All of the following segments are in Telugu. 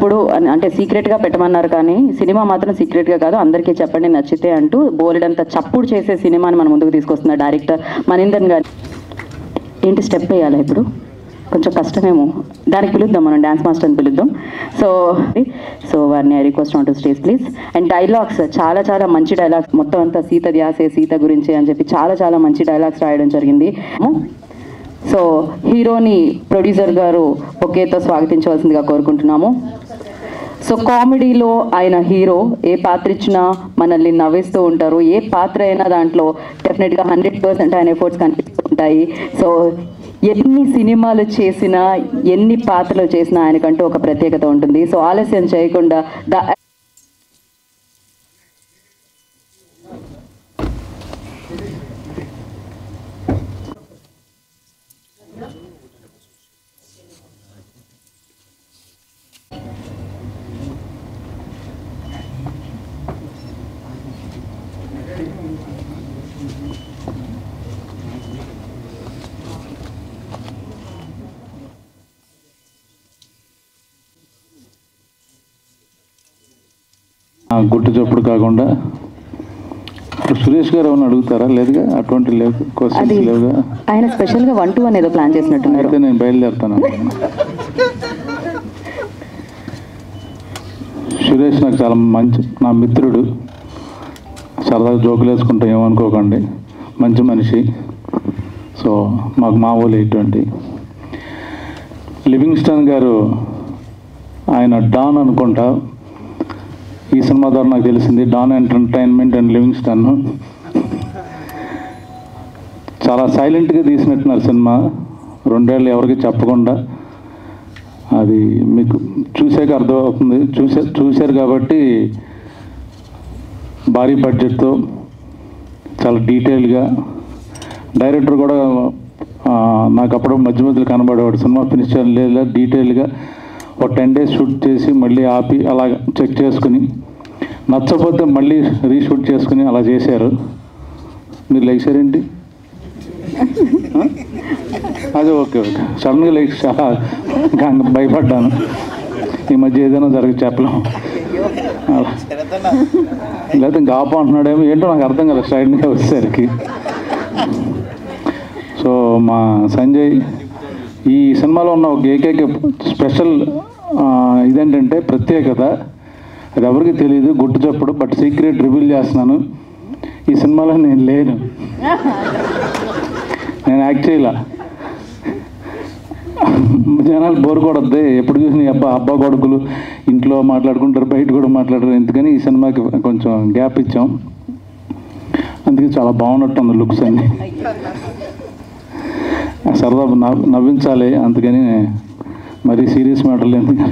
ఎప్పుడు అంటే సీక్రెట్గా పెట్టమన్నారు, కానీ సినిమా మాత్రం సీక్రెట్గా కాదు, అందరికీ చెప్పండి నచ్చితే అంటూ బోలెడంత చప్పుడు చేసే సినిమాని మన ముందుకు తీసుకొస్తున్న డైరెక్టర్ మణీందర్ గారు. ఏంటి స్టెప్ వేయాలి ఇప్పుడు? కొంచెం కష్టమేమో, దానికి పిలుద్దాం, మనం డ్యాన్స్ మాస్టర్ని పిలుద్దాం. సో వారిని I request on to stage please. And dialogues చాలా చాలా మంచి డైలాగ్స్, మొత్తం అంతా సీత ధ్యాసే సీత గురించి అని చెప్పి చాలా చాలా మంచి డైలాగ్స్ రాయడం జరిగింది. సో హీరోని ప్రొడ్యూసర్ గారు ఒకేతో స్వాగతించవలసిందిగా కోరుకుంటున్నాము. సో కామెడీలో ఆయన హీరో ఏ పాత్ర ఇచ్చినా మనల్ని నవ్విస్తూ ఉంటారు. ఏ పాత్ర అయినా దాంట్లో డెఫినెట్గా 100% ఆయన ఎఫర్ట్స్ కనిపిస్తూ ఉంటాయి. సో ఎన్ని సినిమాలు చేసినా ఎన్ని పాత్రలు చేసినా ఆయనకంటూ ఒక ప్రత్యేకత ఉంటుంది. సో ఆలస్యం చేయకుండా గుట్టు చప్పుడు కాకుండా ఇప్పుడు సురేష్ గారు ఏమైనా అడుగుతారా? లేదుగా, అటువంటి లేవు, క్వశ్చన్స్ లేవుగా. ఆయన స్పెషల్గా 1-2 అనేది ప్లాన్ చేసినట్టున్నారు. అయితే నేను బయలుదేరుతాను. సురేష్ నాకు చాలా మంచి, నా మిత్రుడు, సరదాగా జోకులు వేసుకుంటాం, ఏమనుకోకండి, మంచి మనిషి. సో మాకు మా ఊళ్ళో ఇటువంటి లివింగ్స్టన్ గారు, ఆయన డాన్ అనుకుంటా, ఈ సినిమా ద్వారా నాకు తెలిసింది. డాన్ ఎంటర్టైన్మెంట్ అండ్ లివింగ్స్టన్ చాలా సైలెంట్గా తీసినట్టున్నారు సినిమా, 2 ఏళ్ళు ఎవరికి చెప్పకుండా. అది మీకు చూసాక అర్థమవుతుంది. చూశారు కాబట్టి భారీ బడ్జెట్తో చాలా డీటెయిల్గా, డైరెక్టర్ కూడా నాకు అప్పుడు మధ్య మధ్యలో కనబడేవాడు. సినిమా ఫినిష్ చేయలేదు, డీటెయిల్గా ఒక 10 days షూట్ చేసి మళ్ళీ ఆపి అలా చెక్ చేసుకుని, నచ్చపోతే మళ్ళీ రీషూట్ చేసుకుని అలా చేశారు. మీరు లేచారేంటి? అదే ఓకే ఓకే, సడన్గా లేచి చాలా భయపడ్డాను. ఈ మధ్య ఏదైనా చెప్పలేము. లేకపోతే ఇంకా ఆప అంటున్నాడేమో, ఏంటో నాకు అర్థం కదా స్ట్రైట్గా వచ్చేసరికి. సో మా సంజయ్ ఈ సినిమాలో ఉన్న ఒక ఏకైక స్పెషల్ ఇదేంటంటే ప్రత్యేకత, అది ఎవరికి తెలియదు, గుట్టు చప్పుడు, బట్ సీక్రెట్ రివీల్ చేస్తున్నాను. ఈ సినిమాలో నేను లేను, నేను యాక్ట్ చేయాల. జనాలు బోర్ కొడద్ది, ఎప్పుడు చూసిన అబ్బా కొడుకులు ఇంట్లో మాట్లాడుకుంటారు, బయట కూడా మాట్లాడరు, ఎందుకని ఈ సినిమాకి కొంచెం గ్యాప్ ఇచ్చాం. అందుకే చాలా బాగున్నట్టుంది లుక్స్ అన్ని, సరదా నవ్వించాలి, అందుకని మరీ సీరియస్ మ్యాటర్లు ఎందుకు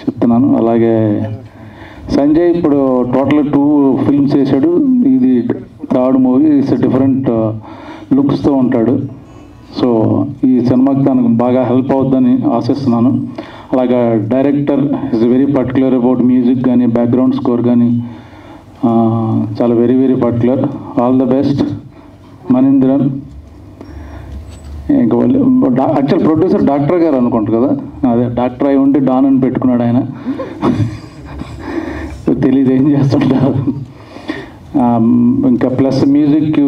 చెప్తున్నాను. అలాగే సంజయ్ ఇప్పుడు టోటల్ 2 ఫిల్మ్స్ చేశాడు, ఇది 3rd మూవీ. ఇట్స్ డిఫరెంట్ లుక్స్తో ఉంటాడు. సో ఈ సినిమాకి తనకు బాగా హెల్ప్ అవుతుందని ఆశిస్తున్నాను. అలాగే director is very particular about music కానీ బ్యాక్గ్రౌండ్ స్కోర్ కానీ, చాలా very very particular. All the best Manindran. ఇంకా యాక్చువల్ ప్రొడ్యూసర్ డాక్టర్ గారు అనుకుంటారు కదా, అదే డాక్టర్ అయి ఉండి డాన్ అని పెట్టుకున్నాడు ఆయన, తెలీదు ఏం చేస్తుంటారు. ఇంకా ప్లస్ మ్యూజిక్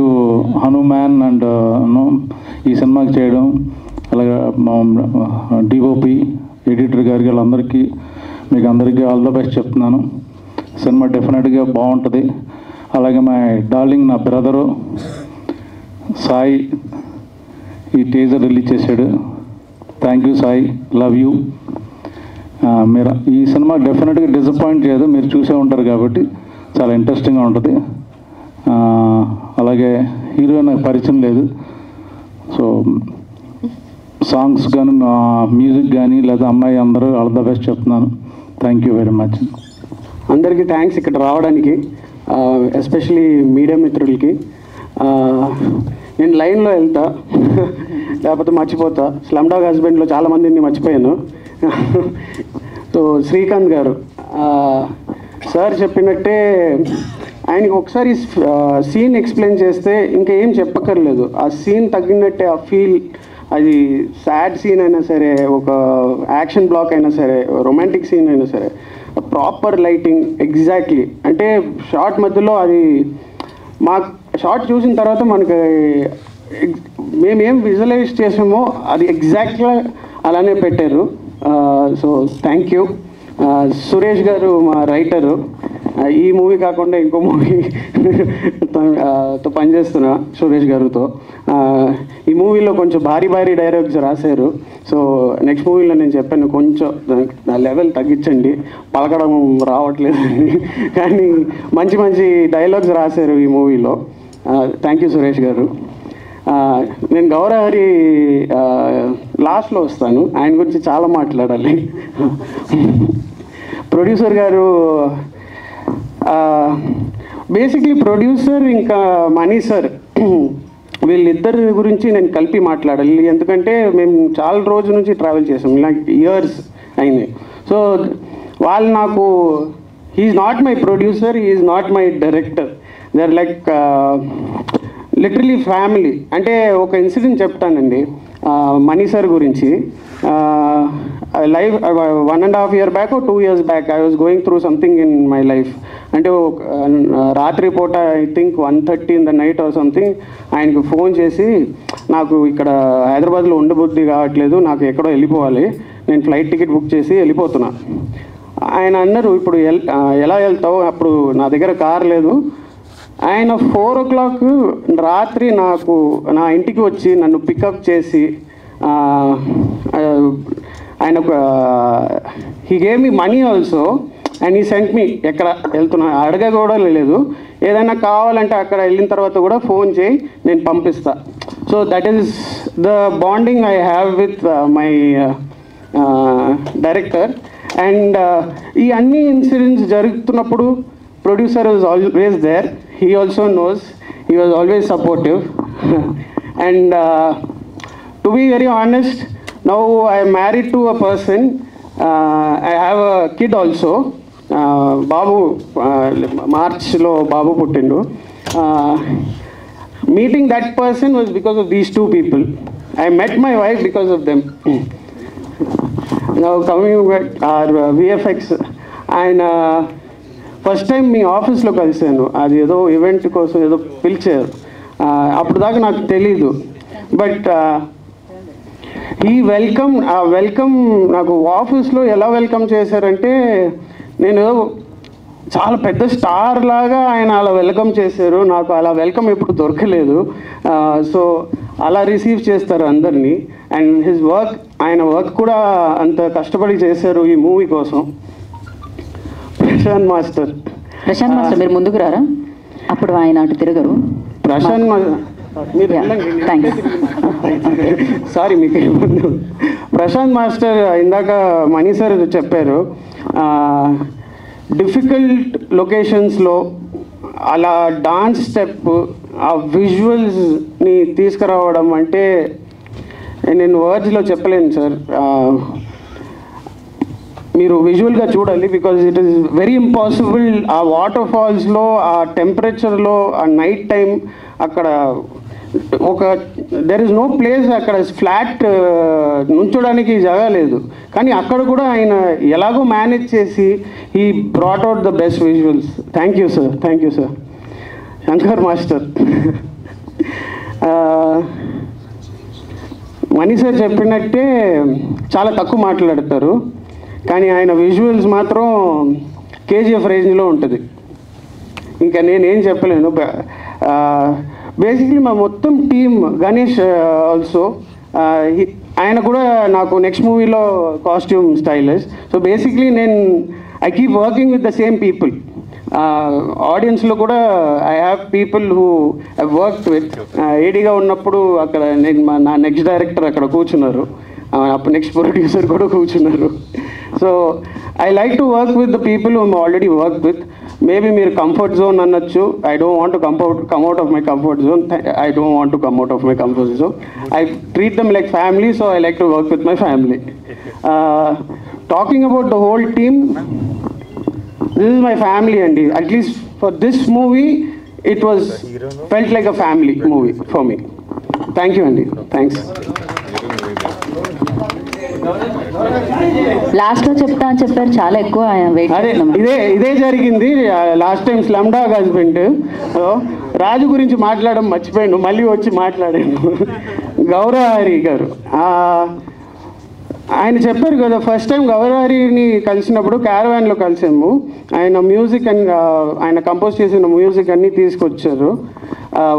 హనుమాన్ అండ్ ఈ సినిమాకి చేయడం, అలాగే మా డిఓపి ఎడిటర్ గారికి వాళ్ళందరికీ మీకు అందరికీ ఆల్ ద బెస్ట్ చెప్తున్నాను. సినిమా డెఫినెట్గా బాగుంటుంది. అలాగే మా డార్లింగ్ నా బ్రదరు సాయి ఈ టీజర్ రిలీజ్ చేశాడు. Thank you Sai, love you. మీరు ఈ సినిమా డెఫినెట్గా డిసప్పాయింట్ చేయదు, మీరు చూసే ఉంటారు కాబట్టి చాలా ఇంట్రెస్టింగ్గా ఉంటుంది. అలాగే హీరోయిన్ నాకు పరిచయం లేదు. సో సాంగ్స్ కానీ మ్యూజిక్ కానీ లేదా అమ్మాయి అందరూ ఆల్ ద బెస్ట్ చెప్తున్నాను. Thank you very much. అందరికీ థ్యాంక్స్ ఇక్కడ రావడానికి, ఎస్పెషలీ మీడియా మిత్రులకి. నేను లైన్లో వెళ్తా, లేకపోతే మర్చిపోతా. స్లమ్ డాగ్ హస్బెండ్లో చాలామందిని మర్చిపోయాను. సో శ్రీకాంత్ గారు సార్ చెప్పినట్టే, ఆయనకి ఒకసారి సీన్ ఎక్స్ప్లెయిన్ చేస్తే ఇంకా ఏం చెప్పక్కర్లేదు. ఆ సీన్ తగ్గినట్టే ఆ ఫీల్, అది సాడ్ సీన్ అయినా సరే, ఒక యాక్షన్ బ్లాక్ అయినా సరే, రొమాంటిక్ సీన్ అయినా సరే, ప్రాపర్ లైటింగ్ ఎగ్జాక్ట్లీ. అంటే షార్ట్ మధ్యలో అది మా షార్ట్ చూసిన తర్వాత మనకి మేమేం విజువలైజ్ చేసామో అది ఎగ్జాక్ట్గా అలానే పెట్టారు. So thank you. సురేష్ గారు మా రైటరు, ఈ మూవీ కాకుండా ఇంకో మూవీ తో పనిచేస్తున్నా సురేష్ గారితో. ఈ మూవీలో కొంచెం భారీ డైలాగ్స్ రాశారు. సో నెక్స్ట్ మూవీలో నేను చెప్పాను కొంచెం నా లెవెల్ తగ్గించండి, పలకడం రావట్లేదండి, కానీ మంచి మంచి డైలాగ్స్ రాశారు ఈ మూవీలో. థ్యాంక్ యూ సురేష్ గారు. నేను గౌరహరి లాస్ట్లో వస్తాను, ఆయన గురించి చాలా మాట్లాడాలి. ప్రొడ్యూసర్ గారు, బేసిక్లీ ప్రొడ్యూసర్ ఇంకా మనీ సార్, వీళ్ళిద్దరి గురించి నేను కలిపి మాట్లాడాలి. ఎందుకంటే మేము చాలా రోజుల నుంచి ట్రావెల్ చేసాం, లైక్ ఇయర్స్ అయింది. సో వాళ్ళు నాకు, he's not my producer, he's not my director, they are like literally family. అంటే ఒక ఇన్సిడెంట్ చెప్తానండి మనీ సార్ గురించి. Life 1.5 years back, 2 years back I was going through something in my life. అంటే రాత్రి పూట I think 1:30 in the night or something ఆయనకు ఫోన్ చేసి, నాకు ఇక్కడ హైదరాబాద్లో ఉండబుద్ధి కావట్లేదు, నాకు ఎక్కడో వెళ్ళిపోవాలి, నేను ఫ్లైట్ టికెట్ బుక్ చేసి వెళ్ళిపోతున్నా. ఆయన అన్నారు, ఇప్పుడు ఎలా వెళ్తావు, అప్పుడు నా దగ్గర కార్ లేదు. ఆయన 4 o'clock రాత్రి నాకు నా ఇంటికి వచ్చి నన్ను పికప్ చేసి, ఆయన he gave me money also and he sent me. ఎక్కడ వెళ్తున్నా అడగ కూడా లేదు, ఏదైనా కావాలంటే అక్కడ వెళ్ళిన తర్వాత కూడా ఫోన్ చేయి, నేను పంపిస్తా. So that is the bonding I have with my director. And ఈ అన్ని ఇన్సిడెంట్స్ జరుగుతున్నప్పుడు producer was always there. He also knows. He was always supportive. And to be very honest, now I am married to a person. I have a kid also. Babu, March lo Babu puttindu. Meeting that person was because of these two people. I met my wife because of them. Now coming back our VFX, and first time మీ ఆఫీస్లో కలిసాను, అది ఏదో ఈవెంట్ కోసం ఏదో పిలిచారు, అప్పుడు దాకా నాకు తెలీదు. బట్ ఈ వెల్కమ్ నాకు ఆఫీస్లో ఎలా వెల్కమ్ చేశారంటే, నేను చాలా పెద్ద స్టార్ లాగా ఆయన అలా వెల్కమ్ చేశారు. నాకు అలా వెల్కమ్ ఎప్పుడు దొరకలేదు. సో అలా రిసీవ్ చేస్తారు అందరినీ. అండ్ హిజ్ వర్క్, ఆయన వర్క్ కూడా అంత కష్టపడి చేశారు ఈ మూవీ కోసం. ప్రశాంత్ మాస్టర్ మీరు ముందుకు రారా, అప్పుడు ఆయన అటు తిరగరు. సారీ మీకు ప్రశాంత్ మాస్టర్, ఇందాక మణి సార్ చెప్పారు, డిఫికల్ట్ లొకేషన్స్లో అలా డాన్స్ స్టెప్, ఆ విజువల్స్ని తీసుకురావడం అంటే నేను వర్డ్స్లో చెప్పలేను సార్. మీరు విజువల్గా చూడాలి, because it is very impossible. ఆ వాటర్ ఫాల్స్లో, ఆ టెంపరేచర్లో, ఆ నైట్ టైం అక్కడ ఒక దెర్ ఇస్ నో ప్లేస్, అక్కడ ఫ్లాట్ నుంచోడానికి జాగా లేదు, కానీ అక్కడ కూడా ఆయన ఎలాగో మేనేజ్ చేసి he brought out the best visuals. Thank you sir, thank you sir. Shankar master, Mani sir చెప్పినట్టే చాలా తక్కువ మాట్లాడతారు, కానీ ఆయన విజువల్స్ మాత్రం కేజీఎఫ్ రేంజ్లో ఉంటుంది. ఇంకా నేనేం చెప్పలేను. బేసిక్లీ మా మొత్తం టీమ్, గణేష్ ఆల్సో, ఆయన కూడా నాకు నెక్స్ట్ మూవీలో costume stylist. So basically I keep working with the same people. ఆడియన్స్లో కూడా I have people who I worked with. ఏడీగా ఉన్నప్పుడు అక్కడ నా నెక్స్ట్ డైరెక్టర్ అక్కడ కూర్చున్నారు, అప్పుడు నెక్స్ట్ ప్రొడ్యూసర్ కూడా కూర్చున్నారు. So I like to work with the people who already work with. Maybe మీరు కంఫర్ట్ జోన్ అనొచ్చు. I don't want to come out of my comfort zone. I don't want to come out of my comfort zone. I treat them like family, so I like to work with my family. Talking about the whole team, this is my family, and at least for this movie it was felt like a family movie for me. Thank you, Andy. Thanks. లాస్ట్లో చెప్తా అని చెప్పారు, చాలా ఎక్కువ వెయిట్ అదే ఇదే జరిగింది last time slumdog husband. Raju గురించి మాట్లాడడం మర్చిపోయాను, మళ్ళీ వచ్చి మాట్లాడాను. గౌరవహరి గారు ఆయన చెప్పారు కదా, ఫస్ట్ టైం గౌరవహరిని కలిసినప్పుడు క్యారవాన్లో కలిసాము. ఆయన మ్యూజిక్ అండ్ ఆయన కంపోజ్ చేసిన మ్యూజిక్ అన్నీ తీసుకొచ్చారు.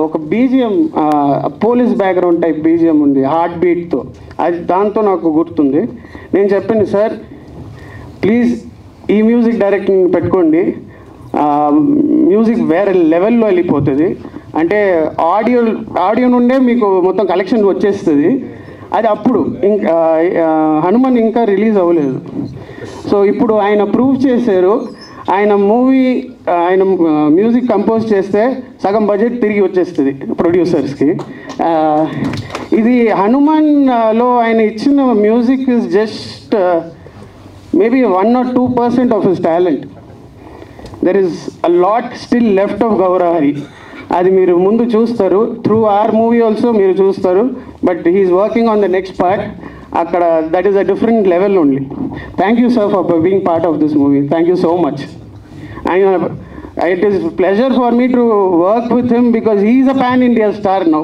ఒక BGM police background type BGM ఉంది హార్ట్ బీట్తో, అది దాంతో నాకు గుర్తుంది. నేను చెప్పాను, సార్ ప్లీజ్ ఈ మ్యూజిక్ డైరెక్టింగ్ పెట్టుకోండి, మ్యూజిక్ వేరే లెవెల్లో వెళ్ళిపోతుంది. అంటే ఆడియో నుండే మీకు మొత్తం కలెక్షన్ వచ్చేస్తుంది. అది అప్పుడు ఇంకా హనుమాన్ ఇంకా రిలీజ్ అవ్వలేదు. సో ఇప్పుడు ఆయన ప్రూవ్ చేశారు. ఆయన మ్యూజిక్ కంపోజ్ చేస్తే సగం బడ్జెట్ తిరిగి వచ్చేస్తుంది ప్రొడ్యూసర్స్కి. ఇది హనుమాన్లో ఆయన ఇచ్చిన music is just maybe 1 or 2% of his talent. There is a lot still left of Gowrahari. అది మీరు ముందు చూస్తారు, త్రూ ఆర్ మూవీ ఆల్సో మీరు చూస్తారు. But he's working on the next part. అక్కడ that is a different level only. Thank you sir for being part of this movie. Thank you so much. And it is pleasure for me to work with him because he's a pan India star now.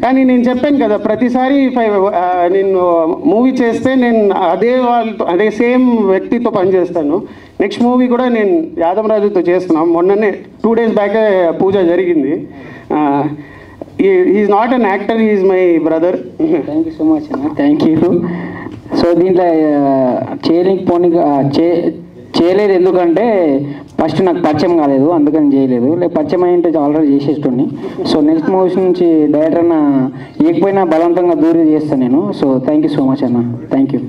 కానీ నేను చెప్పాను కదా, ప్రతిసారి నేను మూవీ చేస్తే నేను అదే సేమ్ వ్యక్తితో పనిచేస్తాను. నెక్స్ట్ మూవీ కూడా నేను యాదవరాజుతో చేస్తున్నాం. మొన్ననే 2 days బ్యాకే పూజ జరిగింది. Is not an actor, is my brother. Thank you so much అన్న, థ్యాంక్ యూ. సో దీంట్లో చేయలేదు ఎందుకంటే ఫస్ట్ నాకు పరిచయం కాలేదు, అందుకని చేయలేదు. లేక పరిచయం అయ్యింటే ఆల్రెడీ చేసేటోని. సో నెక్స్ట్ మూవీస్ నుంచి డైరెక్టర్ అన్న ఏకపోయినా బలవంతంగా దూరం చేస్తాను నేను. So thank you so much అన్న, థ్యాంక్ యూ.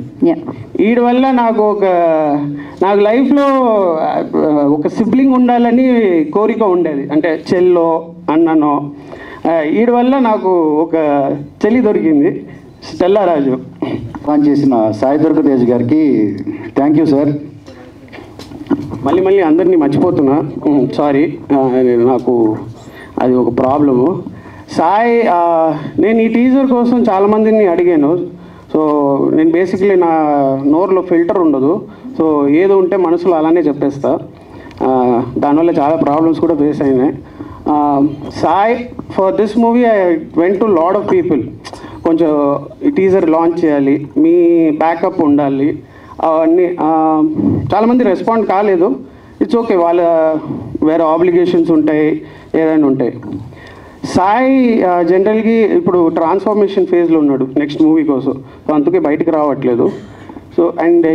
వీడి వల్ల నాకు లైఫ్లో ఒక సిబ్లింగ్ ఉండాలని కోరిక ఉండేది, అంటే చెల్లో అన్ననో. వీడి వల్ల నాకు ఒక చెల్లి దొరికింది, స్టెల్లా రాజు. పని చేసిన సాయి దుర్గతేజ్ గారికి థ్యాంక్ యూ సార్. మళ్ళీ అందరినీ మర్చిపోతున్నా, సారీ. నాకు అది ఒక ప్రాబ్లము. సాయి, నేను ఈ టీజర్ కోసం చాలామందిని అడిగాను. సో నేను బేసిక్లీ నా నోరులో ఫిల్టర్ ఉండదు. సో ఏదో ఉంటే మనసులో అలానే చెప్పేస్తా. దానివల్ల చాలా ప్రాబ్లమ్స్ కూడా ఫేస్ అయినాయి. Sai, for this movie I went to lot of people. కొంచెం టీజర్ లాంచ్ చేయాలి, మీ బ్యాకప్ ఉండాలి, అవన్నీ. చాలామంది రెస్పాండ్ కాలేదు. ఇట్స్ ఓకే, వాళ్ళ వేరే ఆబ్లిగేషన్స్ ఉంటాయి, ఏదైనా ఉంటాయి. సాయి జనరల్గా ఇప్పుడు ట్రాన్స్ఫర్మేషన్ ఫేజ్లో ఉన్నాడు నెక్స్ట్ మూవీ కోసం. సో అందుకే బయటికి రావట్లేదు. సో అండ్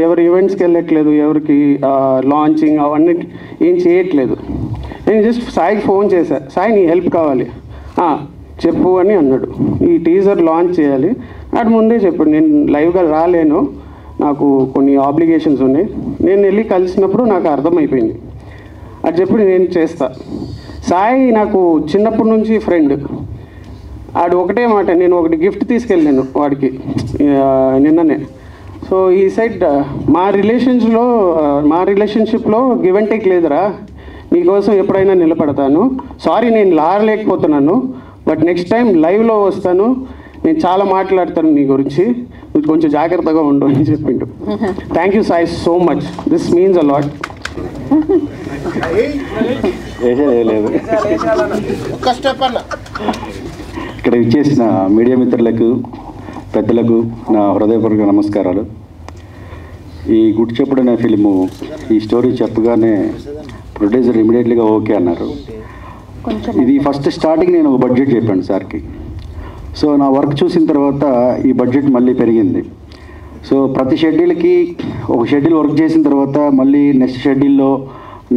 ఎవరు ఈవెంట్స్కి వెళ్ళట్లేదు, ఎవరికి లాంచింగ్ అవన్నీ ఏం చేయట్లేదు. నేను జస్ట్ సాయికి ఫోన్ చేశాను, సాయి నీ హెల్ప్ కావాలి, చెప్పు అని అన్నాడు. ఈ టీజర్ లాంచ్ చేయాలి. అటు ముందే చెప్పాడు, నేను లైవ్గా రాలేను, నాకు కొన్ని ఆబ్లిగేషన్స్ ఉన్నాయి. నేను వెళ్ళి కలిసినప్పుడు నాకు అర్థమైపోయింది. అది చెప్పి నేను చేస్తా. సాయి నాకు చిన్నప్పటి నుంచి ఫ్రెండ్. ఆడు ఒకటే మాట, నేను ఒకటి గిఫ్ట్ తీసుకెళ్ళాను వాడికి నిన్ననే. సో ఈ సైడ్ మా రిలేషన్షిప్లో గివ్ అండ్ టేక్ లేదురా, నీకోసం ఎప్పుడైనా నిలబడతాను. సారీ నేను లారలేకపోతున్నాను, బట్ నెక్స్ట్ టైం లైవ్లో వస్తాను, నేను చాలా మాట్లాడతాను నీ గురించి, నువ్వు కొంచెం జాగ్రత్తగా ఉండు అని చెప్పిండు. Thank you Sai so much, this means a lot. లేదు ఇక్కడ ఇచ్చేసిన మీడియా మిత్రులకు, పెద్దలకు నా హృదయపూర్వక నమస్కారాలు. ఈ గుడ్ చెప్పుడు అనే ఫిలిము ఈ స్టోరీ చెప్పగానే ప్రొడ్యూసర్ ఇమీడియట్లీగా ఓకే అన్నారు. ఇది ఫస్ట్ స్టార్టింగ్ నేను ఒక బడ్జెట్ చెప్పాను సార్కి. సో నా వర్క్ చూసిన తర్వాత ఈ బడ్జెట్ మళ్ళీ పెరిగింది. సో ప్రతి షెడ్యూల్కి ఒక షెడ్యూల్ వర్క్ చేసిన తర్వాత మళ్ళీ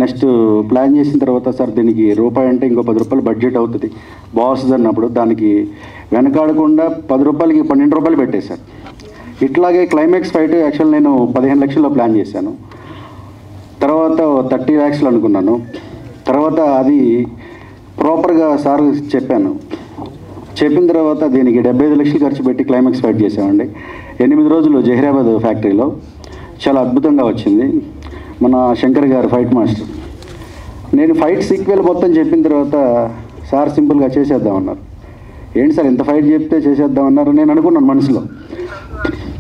నెక్స్ట్ ప్లాన్ చేసిన తర్వాత సార్ దీనికి రూపాయి అంటే ఇంకో 10 రూపాయలు బడ్జెట్ అవుతుంది బాస్ అన్నప్పుడు దానికి వెనకాడకుండా 10 రూపాయలకి 12 రూపాయలు పెట్టేశారు. ఇట్లాగే క్లైమాక్స్ ఫైట్ యాక్చువల్ నేను 15 లక్షల్లో ప్లాన్ చేశాను. తర్వాత 30 lakhs అనుకున్నాను. తర్వాత అది ప్రాపర్గా సార్ చెప్పిన తర్వాత దీనికి 75 లక్షలు ఖర్చు పెట్టి క్లైమాక్స్ ఫైట్ చేసామండి. 8 రోజులు జహీరాబాద్ ఫ్యాక్టరీలో. చాలా అద్భుతంగా వచ్చింది. మన శంకర్ గారు ఫైట్ మాస్టర్. నేను ఫైట్ సీక్వెల్ మొత్తం చెప్పిన తర్వాత సార్ సింపుల్గా చేసేద్దామన్నారు. ఏంటి సార్ ఇంత ఫైట్ చెప్తే చేసేద్దామన్నారు నేను అనుకున్నాను మనసులో.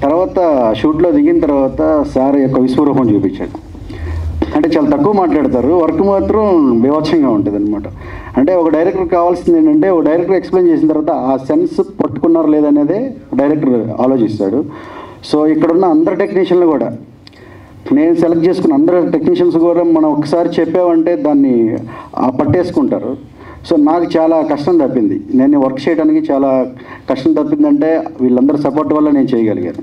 తర్వాత షూట్లో దిగిన తర్వాత సార్ యొక్క విశ్వరూపం చూపించాడు. అంటే చాలా తక్కువ మాట్లాడతారు, వర్క్ మాత్రం బీభత్సంగా ఉంటుంది అనమాట. అంటే ఒక డైరెక్టర్ కావాల్సింది ఏంటంటే ఒక డైరెక్టర్ ఎక్స్ప్లెయిన్ చేసిన తర్వాత ఆ సెన్స్ పట్టుకున్నారు లేదనేదే డైరెక్టర్ ఆలోచిస్తాడు. సో ఇక్కడున్న అందరు టెక్నీషియన్లు కూడా నేను సెలెక్ట్ చేసుకున్న అందరు టెక్నీషియన్స్ కూడా మనం ఒకసారి చెప్పామంటే దాన్ని పట్టేసుకుంటారు. సో నాకు చాలా కష్టం తప్పింది, నేను వర్క్ చేయడానికి చాలా కష్టం తప్పిందంటే వీళ్ళందరూ సపోర్ట్ వల్ల నేను చేయగలిగాను.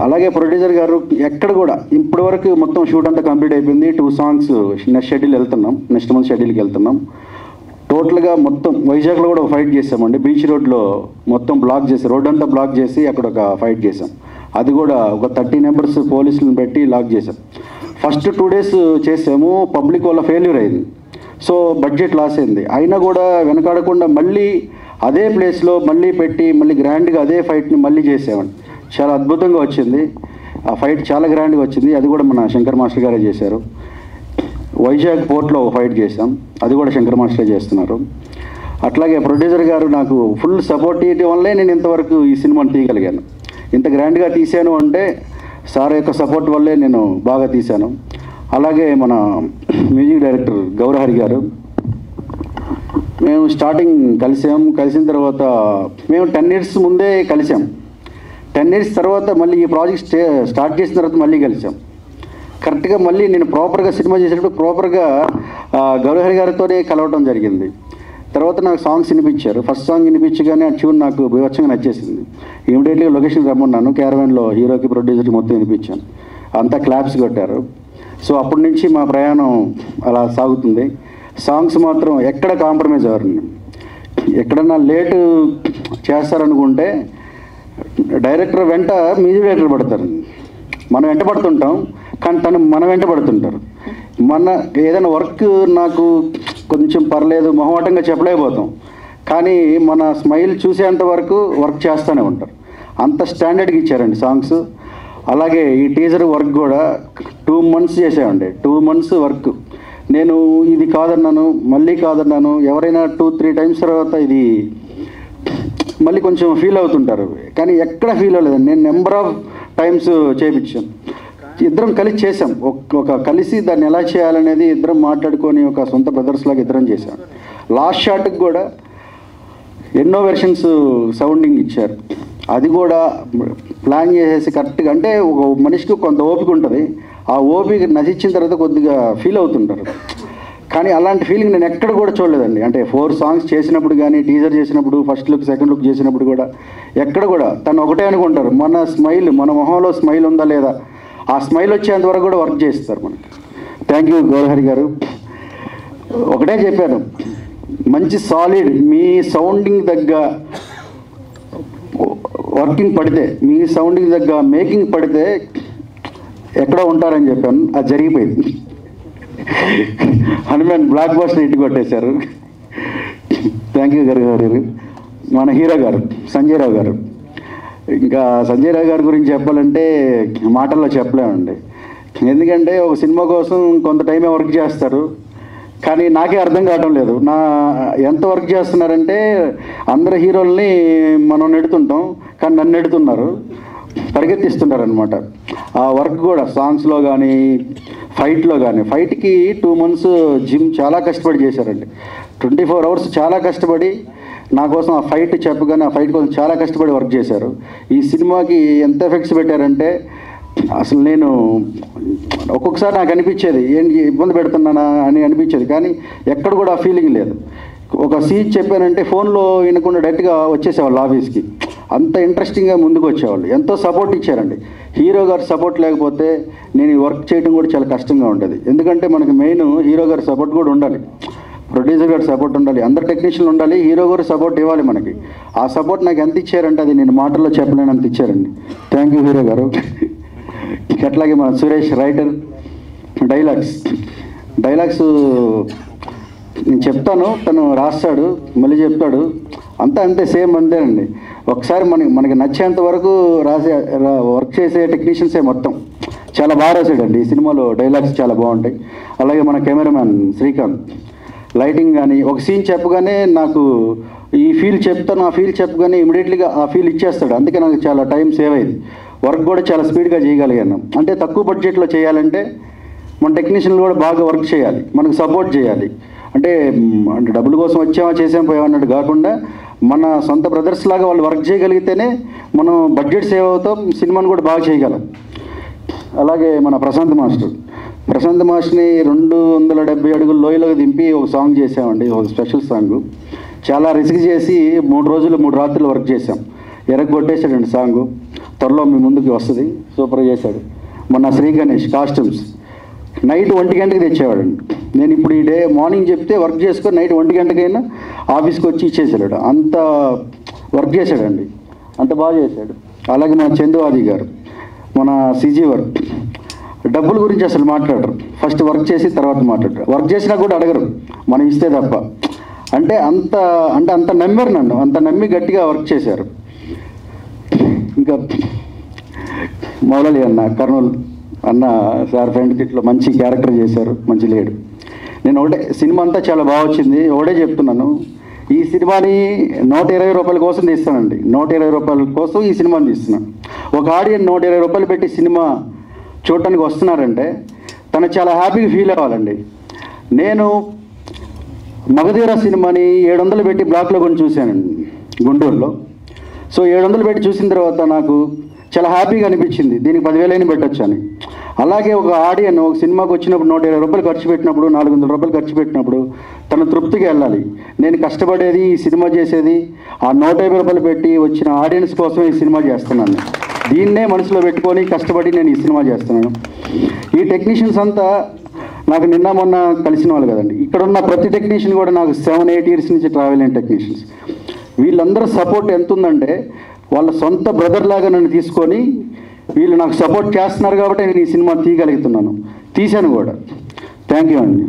అలాగే ప్రొడ్యూసర్ గారు ఎక్కడ కూడా ఇప్పటి వరకు మొత్తం షూట్ అంతా కంప్లీట్ అయిపోయింది. 2 songs నెక్స్ట్ షెడ్యూల్ వెళ్తున్నాం, నెక్స్ట్ మంత్ షెడ్యూల్కి వెళ్తున్నాం. టోటల్గా మొత్తం వైజాగ్లో కూడా ఒక ఫైట్ చేసామండి. బీచ్ రోడ్లో మొత్తం బ్లాక్ చేసి, రోడ్ అంతా బ్లాక్ చేసి అక్కడ ఒక ఫైట్ చేసాం. అది కూడా ఒక 30 members పోలీసులను పెట్టి లాక్ చేసాం. ఫస్ట్ 2 days చేసాము, పబ్లిక్ వల్ల ఫెయిల్యూర్ అయింది. సో బడ్జెట్ లాస్ అయింది. అయినా కూడా వెనకాడకుండా మళ్ళీ అదే ప్లేస్లో మళ్ళీ పెట్టి మళ్ళీ గ్రాండ్గా అదే ఫైట్ని మళ్ళీ చేసామండి. చాలా అద్భుతంగా వచ్చింది ఆ ఫైట్, చాలా గ్రాండ్గా వచ్చింది. అది కూడా మన శంకర్ మాస్టర్ గారే చేశారు. వైజాగ్ పోర్ట్లో ఒక ఫైట్ చేశాం, అది కూడా శంకర్ మాస్టరే చేస్తున్నారు. అట్లాగే ప్రొడ్యూసర్ గారు నాకు ఫుల్ సపోర్ట్ ఇవ్వడం వల్లే నేను ఇంతవరకు ఈ సినిమాని తీయగలిగాను. ఇంత గ్రాండ్గా తీశాను అంటే సార్ యొక్క సపోర్ట్ వల్లే నేను బాగా తీశాను. అలాగే మన మ్యూజిక్ డైరెక్టర్ గౌరహరి గారు, మేము స్టార్టింగ్ కలిసిన తర్వాత మేము 10 years ముందే కలిసాం. 10 years తర్వాత మళ్ళీ ఈ ప్రాజెక్ట్ స్టార్ట్ చేసిన తర్వాత మళ్ళీ కలిసాం. కరెక్ట్గా మళ్ళీ నేను ప్రాపర్గా సినిమా చేసేటప్పుడు ప్రాపర్గా గౌరహరి గారితోనే కలవటం జరిగింది. తర్వాత నాకు సాంగ్స్ వినిపించారు. ఫస్ట్ సాంగ్ వినిపించగానే ఆ ట్యూన్ నాకు బీభత్సంగా నచ్చేసింది. ఇమీడియట్గా లొకేషన్ రమ్మన్నాను, క్యారవాన్లో హీరోకి ప్రొడ్యూసర్కి మొత్తం వినిపించాను. అంతా క్లాప్స్ కొట్టారు. సో అప్పటి నుంచి మా ప్రయాణం అలా సాగుతుంది. సాంగ్స్ మాత్రం ఎక్కడ కాంప్రమైజ్ అవ్వరండి. ఎక్కడన్నా లేటు చేస్తారనుకుంటే డైరెక్టర్ వెంట మ్యూజిక్ డైరెక్టర్ పడతారు. మనం వెంట పడుతుంటాం, కానీ మన వెంట పడుతుంటారు. మన ఏదైనా వర్క్ నాకు కొంచెం పర్లేదు మొహమాటంగా చెప్పలేకపోతాం, కానీ మన స్మైల్ చూసేంత వరకు వర్క్ చేస్తూనే ఉంటారు. అంత స్టాండర్డ్గా ఇచ్చారండి సాంగ్స్. అలాగే ఈ టీజర్ వర్క్ కూడా 2 months చేసామండి. 2 months వర్క్. నేను ఇది కాదన్నాను, మళ్ళీ కాదన్నాను. ఎవరైనా 2-3 times తర్వాత ఇది మళ్ళీ కొంచెం ఫీల్ అవుతుంటారు, కానీ ఎక్కడ ఫీల్ అవ్వలేదండి. నేను నెంబర్ ఆఫ్ టైమ్స్ చేయించాను. ఇద్దరం కలిసి చేసాం. ఒక కలిసి దాన్ని ఎలా చేయాలనేది ఇద్దరం మాట్లాడుకొని ఒక సొంత బ్రదర్స్ లాగా ఇద్దరం చేశాం. లాస్ట్ షాట్కి కూడా ఎన్నో వెర్షన్స్ సౌండింగ్ ఇచ్చారు. అది కూడా ప్లాన్ చేసేసి కరెక్ట్గా, అంటే ఒక మనిషికి కొంత ఓపిక ఉంటుంది. ఆ ఓపిక నశించిన తర్వాత కొద్దిగా ఫీల్ అవుతుంటారు, కానీ అలాంటి ఫీలింగ్ నేను ఎక్కడ కూడా చూడలేదండి. అంటే 4 songs చేసినప్పుడు కానీ, టీజర్ చేసినప్పుడు, ఫస్ట్ లుక్ సెకండ్ లుక్ చేసినప్పుడు కూడా ఎక్కడ కూడా తను ఒకటే అనుకుంటారు, మన స్మైల్, మన మొహంలో స్మైల్ ఉందా లేదా, ఆ స్మైల్ వచ్చేంత వరకు కూడా వర్క్ చేస్తారు మనకి. థ్యాంక్ యూ గౌరహరి గారు. ఒకటే చెప్పాను, మంచి సాలిడ్ మీ సౌండింగ్ తగ్గ వర్కింగ్ పడితే, మీ సౌండింగ్ తగ్గ మేకింగ్ పడితే ఎక్కడో ఉంటారని చెప్పాను. అది జరిగిపోయింది. హనుమాన్ బ్లాక్ బస్టర్ ఇంటికి కొట్టేశారు. థ్యాంక్ యూ గారు. మన హీరో గారు సంజయ్ రావు గారు, ఇంకా సంజయ్ రావు గారి గురించి చెప్పాలంటే మాటల్లో చెప్పలేమండి. ఎందుకంటే ఒక సినిమా కోసం కొంత టైమే వర్క్ చేస్తారు, కానీ నాకే అర్థం కావటం లేదు ఎంత వర్క్ చేస్తున్నారంటే అందరు హీరోల్ని మనం నెడుతుంటాం, కానీ నన్ను నెడుతున్నారు, పరిగెత్తిస్తున్నారు అనమాట. ఆ వర్క్ కూడా సాంగ్స్లో కానీ ఫైట్లో కానీ, ఫైట్కి 2 months జిమ్ చాలా కష్టపడి చేశారండి. 24 hours చాలా కష్టపడి నా కోసం ఆ ఫైట్ చెప్పగానే ఆ ఫైట్ కోసం చాలా కష్టపడి వర్క్ చేశారు. ఈ సినిమాకి ఎంత ఎఫెక్ట్స్ పెట్టారంటే అసలు నేను ఒక్కొక్కసారి నాకు అనిపించేది ఏంటి ఇబ్బంది పెడుతున్నానా అని అనిపించేది, కానీ ఎక్కడ కూడా ఆ ఫీలింగ్ లేదు. ఒక సీన్ చెప్పానంటే ఫోన్లో వినకుండా డైరెక్ట్గా వచ్చేసేవాళ్ళు ఆఫీస్కి. అంత ఇంట్రెస్టింగ్గా ముందుకు వచ్చేవాళ్ళు, ఎంతో సపోర్ట్ ఇచ్చారండి. హీరో గారి సపోర్ట్ లేకపోతే నేను ఈ వర్క్ చేయడం కూడా చాలా కష్టంగా ఉంటుంది. ఎందుకంటే మనకి మెయిన్ హీరో గారి సపోర్ట్ కూడా ఉండాలి, ప్రొడ్యూసర్ గారి సపోర్ట్ ఉండాలి, అందరు టెక్నీషియన్లు ఉండాలి, హీరో గారు సపోర్ట్ ఇవ్వాలి మనకి. ఆ సపోర్ట్ నాకు ఎంత ఇచ్చారంటే అది నేను మాటల్లో చెప్పలేనంత ఇచ్చారండి. థ్యాంక్ యూ హీరో గారు. అట్లాగే మన సురేష్ రైటర్, డైలాగ్స్ నేను చెప్తాను, తను రాస్తాడు, మళ్ళీ చెప్తాడు, అంతా అంతే, సేమ్ అంతేనండి. ఒకసారి మనకి నచ్చేంత వరకు వర్క్ చేసే టెక్నీషియన్సే మొత్తం చాలా బాగా రాశాడండి. ఈ సినిమాలో డైలాగ్స్ చాలా బాగుంటాయి. అలాగే మన కెమెరామ్యాన్ శ్రీకాంత్, లైటింగ్ కానీ ఒక సీన్ చెప్పగానే నాకు ఈ ఫీల్ చెప్తాను, ఆ ఫీల్ చెప్పగానే ఇమీడియట్లీగా ఆ ఫీల్ ఇచ్చేస్తాడు. అందుకే నాకు చాలా టైం సేవ్ అయింది. వర్క్ కూడా చాలా స్పీడ్గా చేయగలిగాను. అంటే తక్కువ బడ్జెట్లో చేయాలంటే మన టెక్నీషియన్లు కూడా బాగా వర్క్ చేయాలి, మనకు సపోర్ట్ చేయాలి. అంటే డబ్బుల కోసం వచ్చామా చేసాం పోయామన్నట్టు కాకుండా మన సొంత బ్రదర్స్ లాగా వాళ్ళు వర్క్ చేయగలిగితేనే మనం బడ్జెట్ సేవ్ అవుతాం, సినిమాను కూడా బాగా చేయగలం. అలాగే మన ప్రశాంత్ మాస్టర్ని 270 అడుగుల లోయలోకి దింపి ఒక సాంగ్ చేసామండి, ఒక స్పెషల్ సాంగ్. చాలా రిస్క్ చేసి 3 రోజులు 3 రాత్రులు వర్క్ చేసాం. కొట్టేశాడండి సాంగ్. త్వరలో మీ ముందుకు వస్తుంది, సూపర్గా చేశాడు. మొన్న శ్రీ గణేష్ కాస్ట్యూమ్స్ నైట్ 1 గంటకి తెచ్చేవాడండి. నేను ఇప్పుడు ఈ డే మార్నింగ్ చెప్తే వర్క్ చేసుకొని నైట్ 1 గంటకైనా ఆఫీస్కి వచ్చి ఇచ్చేసాడు. అంత వర్క్ చేశాడండి, అంత బాగా చేశాడు. అలాగే మన చందువాది గారు, మన సిజీ వర్క్, డబ్బుల గురించి అసలు మాట్లాడరు. ఫస్ట్ వర్క్ చేసి తర్వాత మాట్లాడరు. వర్క్ చేసినా కూడా అడగరు, మనం ఇస్తే తప్ప. అంటే అంత నమ్మారు నన్ను, అంత నమ్మి గట్టిగా వర్క్ చేశారు. ఇంకా మౌలలి అన్న, కర్నూలు అన్న సార్ ఫ్రెండ్ కిట్లో మంచి క్యారెక్టర్ చేశారు, మంచి లేడు. నేను ఒకటే, సినిమా అంతా చాలా బాగా వచ్చింది. ఒకటే చెప్తున్నాను, ఈ సినిమాని 120 రూపాయల కోసం తీస్తానండి. 120 రూపాయల కోసం ఈ సినిమాని తీస్తున్నాను. ఒక ఆడియన్స్ 120 రూపాయలు పెట్టి సినిమా చూడటానికి వస్తున్నారంటే తను చాలా హ్యాపీగా ఫీల్ అవ్వాలండి. నేను మగధీర సినిమాని 700 పెట్టి బ్లాక్లో కొని చూశానండి గుంటూరులో. సో 700 పెట్టి చూసిన తర్వాత నాకు చాలా హ్యాపీగా అనిపించింది, దీనికి 10,000 అయినా పెట్టచ్చు అని. అలాగే ఒక ఆడియన్ ఒక సినిమాకి వచ్చినప్పుడు 120 రూపాయలు ఖర్చు పెట్టినప్పుడు, 400 రూపాయలు ఖర్చు పెట్టినప్పుడు తను తృప్తిగా వెళ్ళాలి. నేను కష్టపడేది, ఈ సినిమా చేసేది ఆ 150 రూపాయలు పెట్టి వచ్చిన ఆడియన్స్ కోసమే ఈ సినిమా చేస్తున్నాను. దీన్నే మనసులో పెట్టుకొని కష్టపడి నేను ఈ సినిమా చేస్తున్నాను. ఈ టెక్నీషియన్స్ అంతా నాకు నిన్న మొన్న కలిసిన వాళ్ళు కదండి. ఇక్కడ ఉన్న ప్రతి టెక్నీషియన్ కూడా నాకు 7-8 ఇయర్స్ నుంచి ట్రావెల్ అయిన టెక్నీషియన్స్. వీళ్ళందరూ సపోర్ట్ ఎంత ఉందంటే వాళ్ళ సొంత బ్రదర్ లాగా నన్ను తీసుకొని వీళ్ళు నాకు సపోర్ట్ చేస్తున్నారు కాబట్టి నేను ఈ సినిమా తీయగలుగుతున్నాను, తీశాను కూడా. థ్యాంక్ యూ అండి.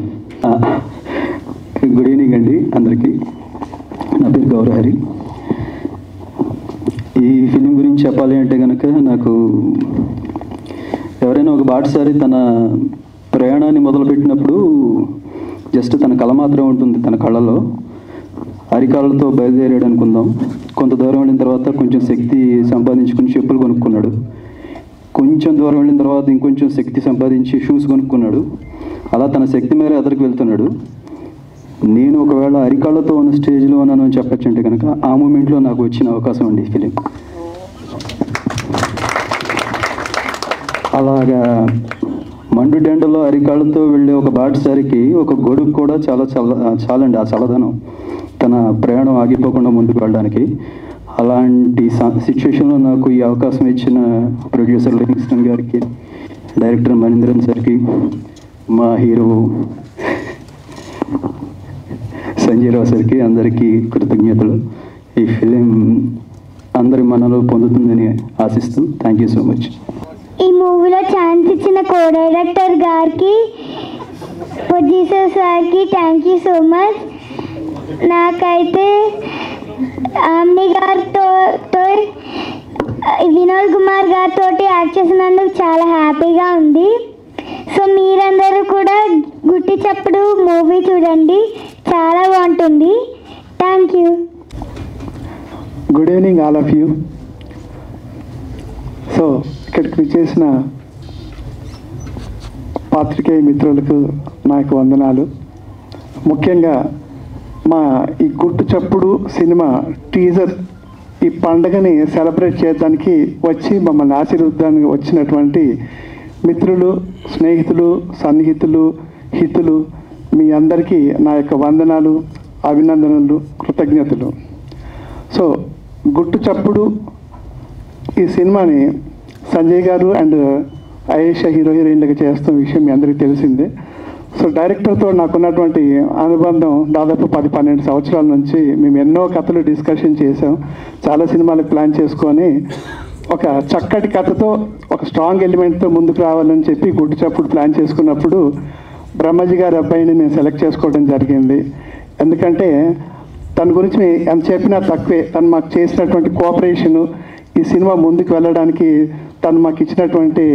గుడ్ ఈవినింగ్ అండి అందరికీ. నా పేరు గౌరహరి. ఈ ఫిలిం గురించి చెప్పాలి అంటే కనుక, నాకు ఎవరైనా ఒక బాటసారి తన ప్రయాణాన్ని మొదలుపెట్టినప్పుడు జస్ట్ తన కళ మాత్రం ఉంటుంది తన కళలో. అరికాళ్ళతో బయలుదేరాడు అనుకుందాం. కొంత దూరం వెళ్ళిన తర్వాత కొంచెం శక్తి సంపాదించుకుని చెప్పులు కొనుక్కున్నాడు. కొంచెం దూరం వెళ్ళిన తర్వాత ఇంకొంచెం శక్తి సంపాదించి షూస్ కొనుక్కున్నాడు. అలా తన శక్తి మేర ఎదరికి వెళ్తున్నాడు. నేను ఒకవేళ అరికాళ్ళతో ఉన్న స్టేజ్లో ఉన్నాను అని చెప్పచ్చు అంటే కనుక ఆ మూమెంట్లో నాకు వచ్చిన అవకాశం అండి ఈ ఫిలిం. అలాగా మండు డెండలో అరికాళ్ళతో వెళ్ళే ఒక బాటసారికి ఒక గొడుగు కూడా చాలండి ఆ చల్లదనం తన ప్రయాణం ఆగిపోకుండా ముందుకు వెళ్ళడానికి. అలాంటి సిచ్యువేషన్లో నాకు ఈ అవకాశం ఇచ్చిన ప్రొడ్యూసర్ లివింగ్స్టన్ గారికి, డైరెక్టర్ మనీంద్రన్ సార్కి, మా హీరో సంజయ్ రావు సార్కి అందరికీ కృతజ్ఞతలు. ఈ ఫిలిం అందరి మనలో పొందుతుందని ఆశిస్తూ థ్యాంక్ యూ సో మచ్. ఈ మూవీలో ఛాన్స్ ఇచ్చిన కో డైరెక్టర్ గారికి, ప్రొడ్యూసర్ సార్కి థ్యాంక్ యూ సో మచ్. నాకైతే ఆమ్ని గారితో వినోద్ కుమార్ గారితో యాక్ట్ చేసినందుకు చాలా హ్యాపీగా ఉంది. సో మీరందరూ కూడా గుట్టి చప్పుడు మూవీ చూడండి, చాలా బాగుంటుంది. Thank you. Good evening all of you. So ఇక్కడికి విచ్చేసిన పాత్రికేయ మిత్రులకు నా యొక్క వందనాలు. ముఖ్యంగా మా ఈ గుట్టు చప్పుడు సినిమా టీజర్ ఈ పండుగని సెలబ్రేట్ చేయడానికి వచ్చి మమ్మల్ని ఆశీర్వదానికి వచ్చినటువంటి మిత్రులు, స్నేహితులు, సన్నిహితులు, హితులు మీ అందరికీ నా యొక్క వందనాలు, అభినందనలు, కృతజ్ఞతలు. సో గుట్టు చప్పుడు ఈ సినిమాని సంజయ్ గారు అండ్ ఆయేషా హీరోయిన్లుగా చేస్తున్న విషయం మీ అందరికీ తెలిసిందే. సో డైరెక్టర్తో నాకున్నటువంటి అనుబంధం దాదాపు 10-12 సంవత్సరాల నుంచి మేము ఎన్నో కథలు డిస్కషన్ చేసాం. చాలా సినిమాలకు ప్లాన్ చేసుకొని ఒక చక్కటి కథతో ఒక స్ట్రాంగ్ ఎలిమెంట్తో ముందుకు రావాలని చెప్పి గుట్టు చప్పుడు ప్లాన్ చేసుకున్నప్పుడు బ్రహ్మజీ గారి అబ్బాయిని నేను సెలెక్ట్ చేసుకోవడం జరిగింది. ఎందుకంటే తన గురించి ఎంత చెప్పినా తక్కువే. తను మాకు చేసినటువంటి కోఆపరేషను, ఈ సినిమా ముందుకు వెళ్ళడానికి తను మాకు ఇచ్చినటువంటి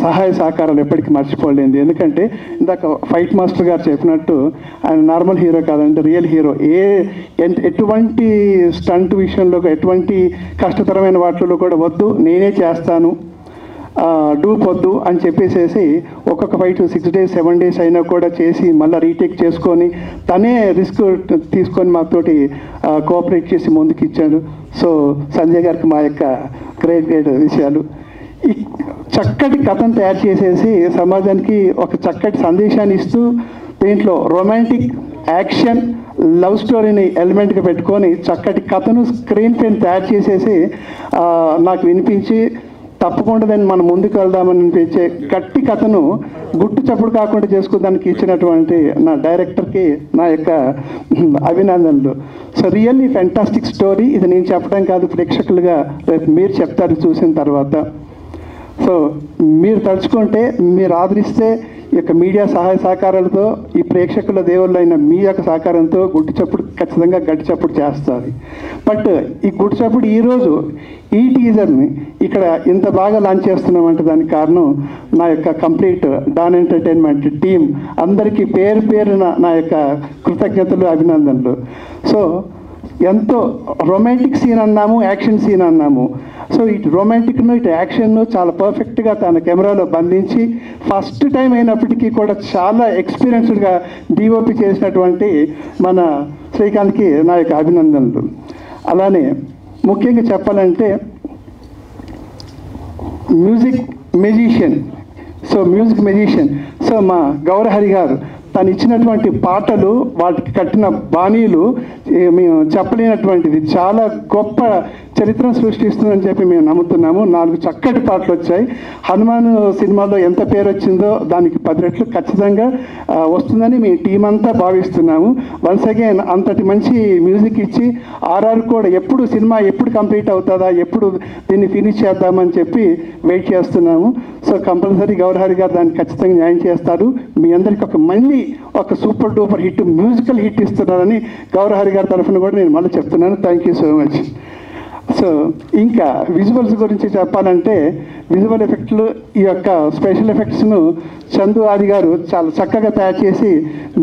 సహాయ సహకారాలు ఎప్పటికీ మర్చిపోలేదు. ఎందుకంటే ఇందాక ఫైట్ మాస్టర్ గారు చెప్పినట్టు ఆయన నార్మల్ హీరో కాదంటే రియల్ హీరో. ఎటువంటి స్టంట్ విషయంలో ఎటువంటి కష్టతరమైన వాటిలో కూడా వద్దు నేనే చేస్తాను, డూప్ వద్దు అని చెప్పేసేసి ఒక్కొక్క ఫైట్ 6 days 7 days అయినా కూడా చేసి మళ్ళీ రీటేక్ చేసుకొని తనే రిస్క్ తీసుకొని మాతోటి కోఆపరేట్ చేసి ముందుకు ఇచ్చాడు. సో సంజయ్ గారికి మా యొక్క గ్రేట్ విషయాలు. ఈ చక్కటి కథను తయారు చేసేసి సమాజానికి ఒక చక్కటి సందేశాన్ని ఇస్తూ దీంట్లో రొమాంటిక్ యాక్షన్ లవ్ స్టోరీని ఎలిమెంట్గా పెట్టుకొని చక్కటి కథను స్క్రీన్ పైన తయారు చేసేసి నాకు వినిపించి తప్పకుండా దాన్ని మనం ముందుకు వెళ్దామని అనిపించే గట్టి కథను గుట్టు చప్పుడు కాకుండా చేసుకోవడానికి ఇచ్చినటువంటి నా డైరెక్టర్కి నా యొక్క అభినందనలు. So really fantastic story. ఇది నేను చెప్పడం కాదు, ప్రేక్షకులుగా రేపు మీరు చెప్తారు చూసిన తర్వాత. సో మీరు తలుచుకుంటే, మీరు ఆదరిస్తే ఈ యొక్క మీడియా సహాయ సహకారాలతో, ఈ ప్రేక్షకుల దేవుళ్ళైన మీ యొక్క సహకారంతో గుట్టు చప్పుడు ఖచ్చితంగా గట్టి చప్పుడు చేస్తుంది. బట్ ఈ గుట్టు చప్పుడు ఈరోజు ఈ టీజర్ని ఇక్కడ ఇంత బాగా లాంచ్ చేస్తున్నామంటే దానికి కారణం నా యొక్క కంప్లీట్ డాన్ ఎంటర్టైన్మెంట్ టీం అందరికీ పేరు పేరున నా యొక్క కృతజ్ఞతలు, అభినందనలు. సో ఎంతో రొమాంటిక్ సీన్ అన్నాము, యాక్షన్ సీన్ అన్నాము. సో ఇటు రొమాంటిక్ను ఇటు యాక్షన్ను చాలా పర్ఫెక్ట్గా తన కెమెరాలో బంధించి ఫస్ట్ టైం అయినప్పటికీ కూడా చాలా ఎక్స్పీరియన్స్డ్గా డిఓపి చేసినటువంటి మన శ్రీకాంత్కి నా యొక్క అభినందనలు. అలానే ముఖ్యంగా చెప్పాలంటే మ్యూజిక్ మెజిషియన్. సో మా గౌరహరి గారు తను ఇచ్చినటువంటి పాటలు, వాటికి కట్టిన బాణీలు మేము చెప్పలేనటువంటిది, చాలా గొప్ప చరిత్రను సృష్టిస్తుందని చెప్పి మేము నమ్ముతున్నాము. 4 చక్కటి పాటలు వచ్చాయి. హనుమాన్ సినిమాలో ఎంత పేరు వచ్చిందో దానికి 10 రెట్లు ఖచ్చితంగా వస్తుందని మీ టీం అంతా భావిస్తున్నాము. వన్స్ అగైన్ అంతటి మంచి మ్యూజిక్ ఇచ్చి ఆర్ఆర్ కూడా సినిమా ఎప్పుడు కంప్లీట్ అవుతుందా, ఎప్పుడు దీన్ని ఫినిష్ చేద్దామని చెప్పి వెయిట్ చేస్తున్నాము. సో కంపల్సరీ గౌరహరి గారు దాన్ని ఖచ్చితంగా న్యాయం చేస్తారు. మీ అందరికీ మళ్ళీ ఒక super duper hit, musical hit ఇస్తున్నారని గౌరహరి గారి తరఫున కూడా నేను మళ్ళీ చెప్తున్నాను. Thank you so much. So ఇంకా విజువల్స్ గురించి చెప్పాలంటే విజువల్ ఎఫెక్ట్లు, ఈ యొక్క స్పెషల్ ఎఫెక్ట్స్ను చందు ఆది గారు చాలా చక్కగా తయారు చేసి